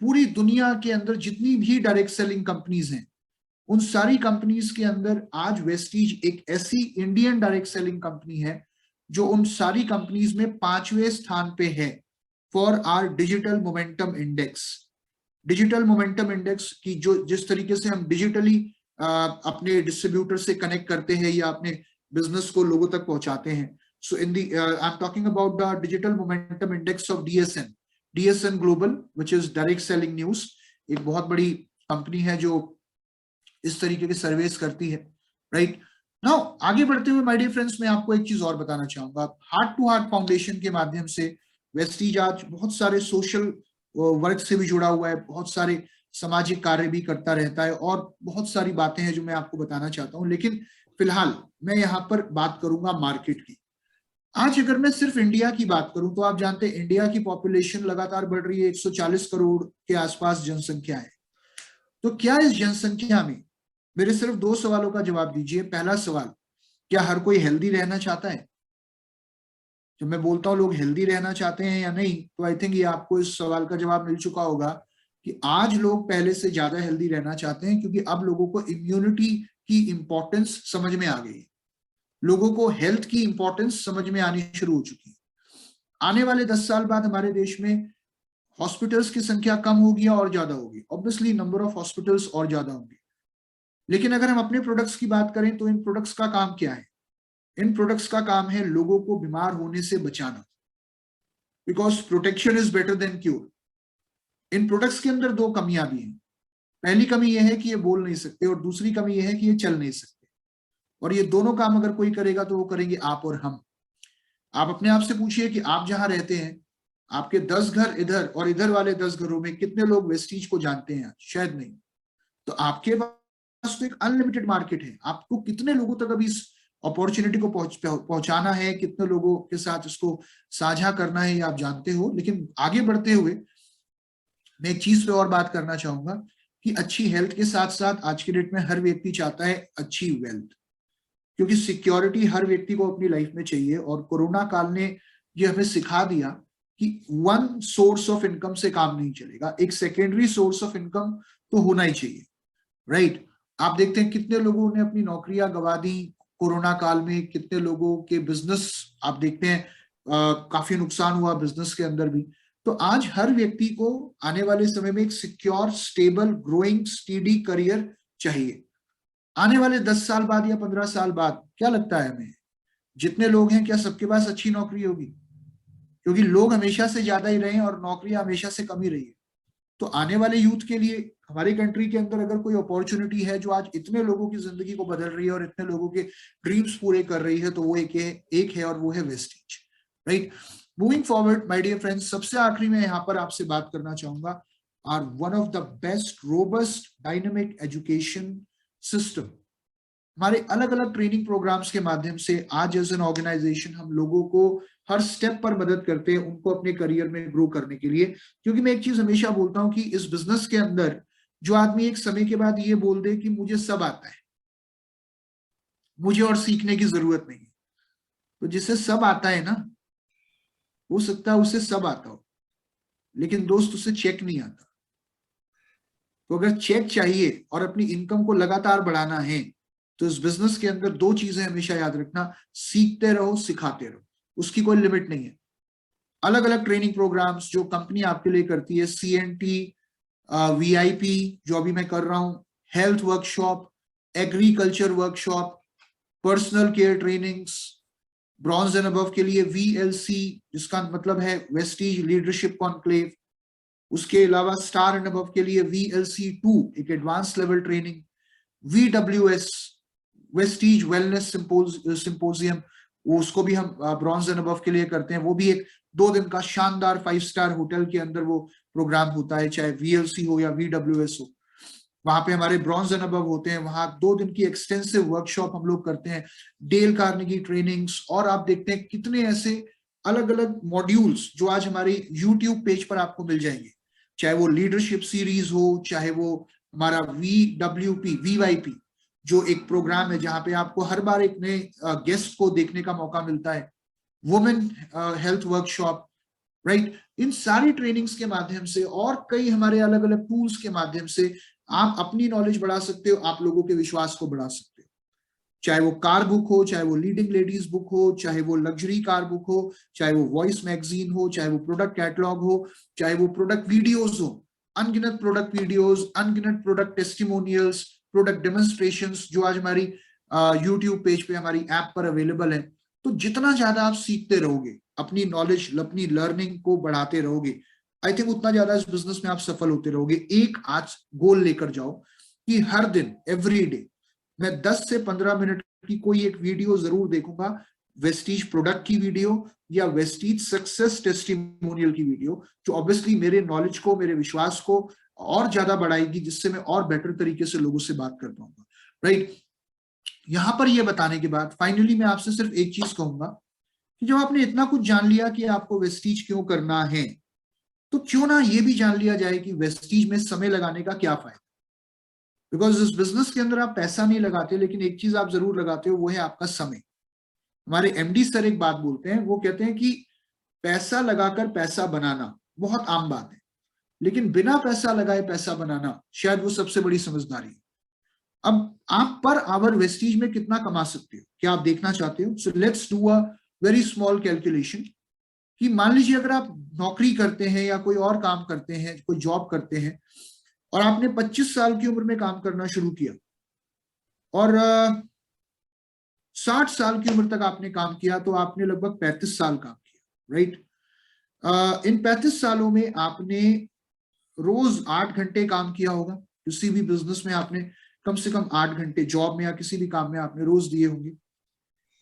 पूरी दुनिया के अंदर जितनी भी डायरेक्ट सेलिंग कंपनीज हैं, उन सारी कंपनीज के अंदर आज वेस्टीज एक ऐसी इंडियन डायरेक्ट सेलिंग कंपनी है जो उन सारी कंपनीज में 5वें स्थान पे है for our digital momentum index. Digital momentum index की जो जिस तरीके से हम डिजिटली अपने डिस्ट्रीब्यूटर से कनेक्ट करते हैं या अपने बिजनेस को लोगों तक पहुंचाते हैं, so in the I am talking about the digital momentum index of DSN global which is direct selling news. एक बहुत बड़ी कंपनी है जो इस तरीके के सर्वेस करती है, राइट। नाउ आगे बढ़ते हुए माय डियर फ्रेंड्स, मैं आपको एक चीज और बताना चाहूंगा। हार्ट टू हार्ट फाउंडेशन के माध्यम से वेस्टीज आज बहुत सारे सोशल वर्क से भी जुड़ा हुआ है, बहुत सारे सामाजिक कार्य भी करता रहता है और बहुत सारी बातें हैं जो मैं आपको बताना चाहता हूं। लेकिन फिलहाल मैं यहाँ पर बात करूंगा मार्केट की। आज अगर मैं सिर्फ इंडिया की बात करूं तो आप जानते हैं इंडिया की पॉपुलेशन लगातार बढ़ रही है, 140 करोड़ के आसपास जनसंख्या है। तो क्या इस जनसंख्या में, मेरे सिर्फ 2 सवालों का जवाब दीजिए। पहला सवाल, क्या हर कोई हेल्दी रहना चाहता है? जब मैं बोलता हूं लोग हेल्दी रहना चाहते हैं या नहीं, तो आई थिंक ये आपको इस सवाल का जवाब मिल चुका होगा कि आज लोग पहले से ज्यादा हेल्दी रहना चाहते हैं, क्योंकि अब लोगों को इम्यूनिटी की इंपॉर्टेंस समझ में आ गई है। लोगों को हेल्थ की इंपॉर्टेंस समझ में आनी शुरू हो चुकी है। आने वाले 10 साल बाद हमारे देश में हॉस्पिटल्स की संख्या कम होगी और ज्यादा होगी, ऑब्वियसली नंबर ऑफ हॉस्पिटल्स और ज्यादा होंगे। लेकिन अगर हम अपने प्रोडक्ट्स की बात करें तो इन प्रोडक्ट्स का काम क्या है? इन प्रोडक्ट्स का काम है लोगों को बीमार होने से बचाना, because protection is better than cure. In products के अंदर 2 कमियां भी हैं। पहली कमी यह है कि ये बोल नहीं सकते और दूसरी कमी यह है कि ये चल नहीं सकते। और ये दोनों काम अगर कोई करेगा तो वो करेंगे आप और हम। आप अपने आप से पूछिए कि आप जहां रहते हैं, आपके 10 घर इधर और इधर वाले 10 घरों में कितने लोग वेस्टीज को जानते हैं? शायद नहीं। तो आपके पास तो एक अनलिमिटेड मार्केट है। आपको कितने लोगों तक अभी इस अपॉर्चुनिटी को पहुंचाना है, कितने लोगों के साथ इसको साझा करना है, ये आप जानते हो। लेकिन आगे बढ़ते हुए मैं एक चीज पे और बात करना चाहूंगा कि अच्छी हेल्थ के साथ साथ आज के डेट में हर व्यक्ति चाहता है अच्छी वेल्थ, क्योंकि सिक्योरिटी हर व्यक्ति को अपनी लाइफ में चाहिए। और कोरोना काल ने ये हमें सिखा दिया कि वन सोर्स ऑफ इनकम से काम नहीं चलेगा, एक सेकेंडरी सोर्स ऑफ इनकम तो होना ही चाहिए, राइट। आप देखते हैं कितने लोगों ने अपनी नौकरियां गंवा दी कोरोना काल में, कितने लोगों के बिजनेस आप देखते हैं काफी नुकसान हुआ बिजनेस के अंदर भी। तो आज हर व्यक्ति को आने वाले समय में एक secure, stable, growing, steady career चाहिए। आने वाले 10 साल बाद या 15 साल बाद क्या लगता है हमें, जितने लोग हैं क्या सबके पास अच्छी नौकरी होगी? क्योंकि लोग हमेशा से ज्यादा ही रहे और नौकरियां हमेशा से कम ही रही है। तो आने वाले यूथ के लिए हमारी कंट्री के अंदर अगर कोई अपॉर्चुनिटी है जो आज इतने लोगों की जिंदगी को बदल रही है और इतने लोगों के ड्रीम्स पूरे कर रही है, तो वो एक है और वो है Vestige, right. Moving forward my dear friends, सबसे आखिरी में यहाँ पर आपसे बात करना चाहूंगा, are one of the best robust dynamic education system. हमारे अलग अलग ट्रेनिंग प्रोग्राम्स के माध्यम से आज एज एन ऑर्गेनाइजेशन हम लोगों को हर स्टेप पर मदद करते हैं उनको अपने करियर में ग्रो करने के लिए। क्योंकि मैं एक चीज हमेशा बोलता हूं कि इस बिजनेस के अंदर जो आदमी एक समय के बाद ये बोल दे कि मुझे सब आता है, मुझे और सीखने की जरूरत नहीं है, तो जिसे सब आता है ना, हो सकता है उसे सब आता हो, लेकिन दोस्त उसे चेक नहीं आता। तो अगर चेक चाहिए और अपनी इनकम को लगातार बढ़ाना है, तो इस बिजनेस के अंदर दो चीजें हमेशा याद रखना, सीखते रहो, सिखाते रहो, उसकी कोई लिमिट नहीं है। अलग अलग ट्रेनिंग प्रोग्राम्स जो कंपनी आपके लिए करती है, CNT, VIP जो अभी मैं कर रहा हूं, health workshop, agriculture workshop, personal care trainings, bronze and above के लिए VLC जिसका मतलब है वेस्टीज लीडरशिप कॉन्क्लेव, उसके अलावा स्टार एंड अबव के लिए VLC2 एक advance level training, VWS Vestige wellness symposium, वो उसको भी हम ब्रॉन्ज एंड अबव के लिए करते हैं। वो भी एक 2 दिन का शानदार 5 स्टार होटल के अंदर वो प्रोग्राम होता है, चाहे VLC हो या VWS हो। वहां पे हमारे ब्रॉन्ज एंड अबव होते हैं, वहां 2 दिन की एक्सटेंसिव वर्कशॉप हम लोग करते हैं, डेल कार्नेगी ट्रेनिंग्स, और आप देखते हैं कितने ऐसे अलग अलग मॉड्यूल्स जो आज हमारे YouTube पेज पर आपको मिल जाएंगे, चाहे वो लीडरशिप सीरीज हो, चाहे वो हमारा VYP जो एक प्रोग्राम है जहां पे आपको हर बार एक नए गेस्ट को देखने का मौका मिलता है, वुमेन हेल्थ वर्कशॉप, राइट। इन सारी ट्रेनिंग्स के माध्यम से और कई हमारे अलग अलग टूल्स के माध्यम से आप अपनी नॉलेज बढ़ा सकते हो, आप लोगों के विश्वास को बढ़ा सकते हो। चाहे वो कार बुक हो, चाहे वो लीडिंग लेडीज बुक हो, चाहे वो लग्जरी कार बुक हो, चाहे वो वॉइस मैगजीन हो, चाहे वो प्रोडक्ट कैटलॉग हो, चाहे वो प्रोडक्ट वीडियोज हो, अनगिनत प्रोडक्ट वीडियोज, अनगिनत प्रोडक्ट टेस्टिमोनियल्स, प्रोडक्ट डेमोन्स्ट्रेशंस जो आज हमारी YouTube पेज पे हमारी ऐप पर अवेलेबल है। तो जितना ज्यादा आप सीखते रहोगे, अपनी नॉलेज, अपनी लर्निंग को बढ़ाते रहोगे, आई थिंक उतना ज्यादा इस बिजनेस में आप सफल होते रहोगे। एक आज गोल लेकर जाओ कि हर दिन, एवरी डे, मैं 10 से 15 मिनट की कोई एक वीडियो जरूर देखूंगा, वेस्टीज प्रोडक्ट की वीडियो या वेस्टीज सक्सेस टेस्टिमोनियल की वीडियो, जो ऑब्वियसली मेरे नॉलेज को, मेरे विश्वास को और ज्यादा बढ़ाएगी, जिससे मैं और बेटर तरीके से लोगों से बात कर पाऊंगा, राइट। यहां पर ये बताने के बाद फाइनली मैं आपसे सिर्फ एक चीज कहूंगा कि जब आपने इतना कुछ जान लिया कि आपको वेस्टीज क्यों करना है, तो क्यों ना ये भी जान लिया जाए कि वेस्टीज में समय लगाने का क्या फायदा। बिकॉज इस बिजनेस के अंदर आप पैसा नहीं लगाते, लेकिन एक चीज आप जरूर लगाते हो, वो है आपका समय। हमारे MD सर एक बात बोलते हैं, वो कहते हैं कि पैसा लगाकर पैसा बनाना बहुत आम बात है, लेकिन बिना पैसा लगाए पैसा बनाना शायद वो सबसे बड़ी समझदारी है। अब आप पर आवर वेस्टीज में कितना कमा सकते हो, क्या आप देखना चाहते हो? So let's do a very small calculation कि मान लीजिए अगर आप नौकरी करते हैं या कोई और काम करते हैं, कोई जॉब करते हैं, और आपने 25 साल की उम्र में काम करना शुरू किया और 60 साल की उम्र तक आपने काम किया, तो आपने लगभग 35 साल काम किया, राइट। इन 35 सालों में आपने रोज 8 घंटे काम किया होगा। किसी भी बिजनेस में आपने कम से कम 8 घंटे, जॉब में या किसी भी काम में आपने रोज दिए होंगे,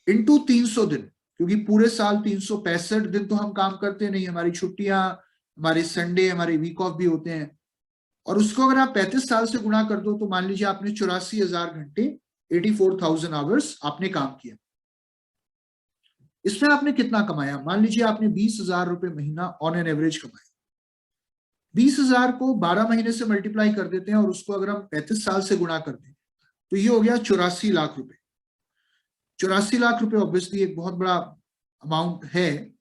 इंटू 300 दिन, क्योंकि पूरे साल 365 दिन तो हम काम करते नहीं, हमारी छुट्टियां, हमारे संडे, हमारे वीक ऑफ भी होते हैं, और उसको अगर आप 35 साल से गुणा कर दो तो मान लीजिए आपने 84,000 घंटे, 84,000 आवर्स आपने काम किया। इसमें आपने कितना कमाया? मान लीजिए आपने 20,000 रुपए महीना ऑन एन एवरेज कमाया। 20,000 को 12 महीने से मल्टीप्लाई कर देते हैं और उसको अगर हम 35 साल से गुणा कर दें तो ये हो गया 84 लाख रुपए। 84 लाख रुपए ऑब्वियसली एक बहुत बड़ा अमाउंट है,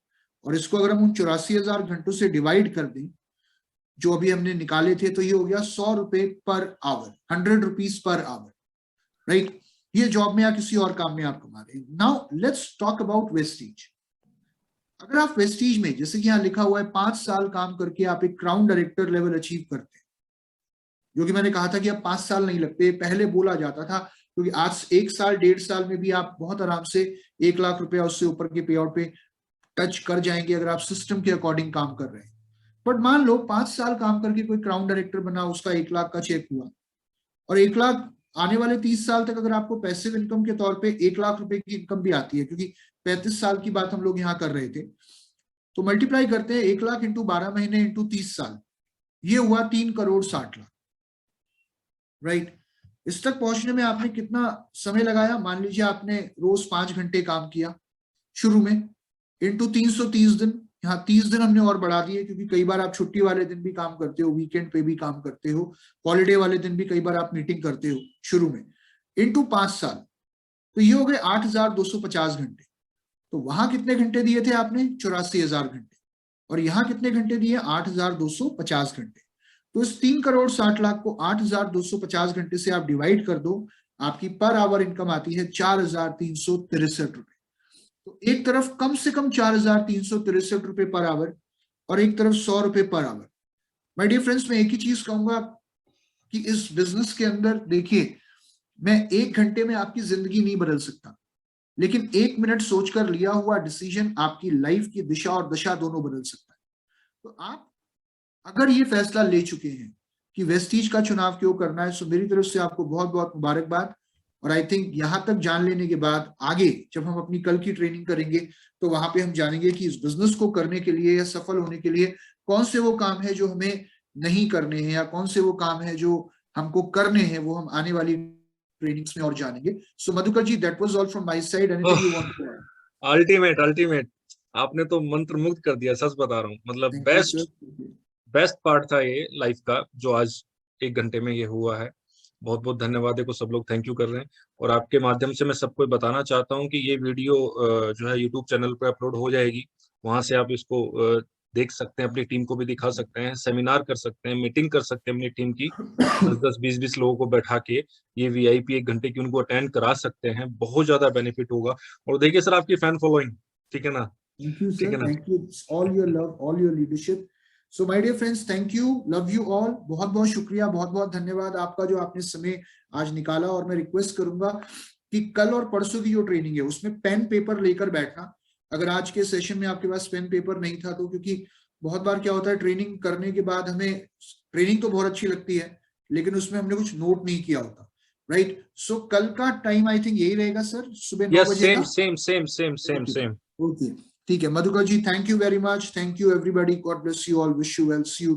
और इसको अगर हम उन 84,000 घंटों से डिवाइड कर दें जो अभी हमने निकाले थे, तो ये हो गया 100 रुपए per hour, 100 rupees per hour, right. ये जॉब में या किसी और काम में आप कमा रहे हैं। Now let's talk about Vestige. अगर आप वेस्टीज में, जैसे कि यहाँ लिखा हुआ है, 5 साल काम करके आप एक क्राउन डायरेक्टर लेवल अचीव करते हैं, जो कि मैंने कहा था कि अब 5 साल नहीं लगते, पहले बोला जाता था, क्योंकि आज 1 साल 1.5 साल में भी आप बहुत आराम से 1 लाख रुपया उससे ऊपर के पे आउट पे टच कर जाएंगे अगर आप सिस्टम के अकॉर्डिंग काम कर रहे हैं। बट मान लो 5 साल काम करके कोई क्राउन डायरेक्टर बना, उसका 1 लाख का चेक हुआ, और 1 लाख आने वाले 30 साल तक अगर आपको पैसिव इनकम के तौर पे 1 लाख रुपए की इनकम भी आती है, क्योंकि 35 साल की बात हम लोग यहाँ कर रहे थे, तो मल्टीप्लाई करते हैं 1 लाख इंटू 12 महीने इंटू 30 साल, ये हुआ 3,60,00,000, राइट। इस तक पहुंचने में आपने कितना समय लगाया? मान लीजिए आपने रोज 5 घंटे काम किया शुरू में, इंटू 330 दिन, यहाँ 30 दिन हमने और बढ़ा दिए, क्योंकि कई बार आप छुट्टी वाले दिन भी काम करते हो, वीकेंड पे भी काम करते हो, हॉलीडे वाले दिन भी कई बार आप मीटिंग करते हो शुरू में, इंटू 5 साल, तो ये हो गए 8,250 घंटे। तो वहां कितने घंटे दिए थे आपने? 84,000 घंटे। और यहाँ कितने घंटे दिए? 8,250 घंटे। तो इस 3,60,00,000 को 8,250 घंटे से आप डिवाइड कर दो, आपकी पर आवर इनकम आती है 4,363 रुपए। तो एक तरफ कम से कम 4,363 रुपए पर आवर, और एक तरफ 100 रुपए per hour. My dear friends, मैं एक ही चीज कहूंगा कि इस बिजनेस के अंदर देखिए, मैं 1 घंटे में आपकी जिंदगी नहीं बदल सकता, लेकिन 1 मिनट सोचकर लिया हुआ डिसीजन आपकी लाइफ की दिशा और दशा दोनों बदल सकता है। तो आप अगर ये फैसला ले चुके हैं कि वेस्टीज का चुनाव क्यों करना है, तो मेरी तरफ से आपको बहुत बहुत मुबारकबाद। और आई थिंक यहां तक जान लेने के बाद आगे जब हम अपनी कल की ट्रेनिंग करेंगे, तो वहां पे हम जानेंगे कि इस बिजनेस को करने के लिए या सफल होने के लिए कौन से वो काम है जो हमें नहीं करने हैं, या कौन से वो काम है जो हमको करने हैं, वो हम आने वाली ट्रेनिंग्स में और जानेंगे। So Madhukar ji, that was all from my side. Anything you want to add? Ultimate ultimate, आपने तो मंत्र मुग्ध कर दिया, सच बता रहा हूँ। मतलब thank you sir. Best part था ये लाइफ का, जो आज 1 घंटे में ये हुआ है। बहुत बहुत धन्यवाद, देखो सब लोग थैंक यू कर रहे हैं। और आपके माध्यम से मैं सबको बताना चाहता हूँ कि ये वीडियो जो है यूट्यूब चैनल पर अपलोड हो जाएगी, वहां से आप इसको देख सकते हैं, अपनी टीम को भी दिखा सकते हैं, सेमिनार कर सकते हैं, मीटिंग कर सकते हैं अपनी टीम की, 10-10, 20-20 लोगों को बैठा के ये वीआईपी 1 घंटे की उनको अटेंड करा सकते हैं। बहुत ज्यादा बेनिफिट होगा। और देखिए सर, आपकी फैन फॉलोइंग, ठीक है ना? Thank you, ठीक sir. है ना? Thank you. It's all your love, all your leadership. So, my dear friends, thank you, love you all. बहुत बहुत शुक्रिया, बहुत बहुत धन्यवाद आपका जो आपने समय आज निकाला। और मैं रिक्वेस्ट करूंगा कि कल और परसों की जो ट्रेनिंग है उसमें पेन पेपर लेकर बैठना। अगर आज के सेशन में आपके पास पेन पेपर नहीं था तो, क्योंकि बहुत बार क्या होता है, ट्रेनिंग करने के बाद हमें ट्रेनिंग तो बहुत अच्छी लगती है, लेकिन उसमें हमने कुछ नोट नहीं किया होता, राइट। सो कल का टाइम आई थिंक यही रहेगा सर, सुबह 9 बजे का। सेम। ओके, ठीक है Madhukar ji, thank you very much, thank you everybody, God bless you all, wish you well, see you.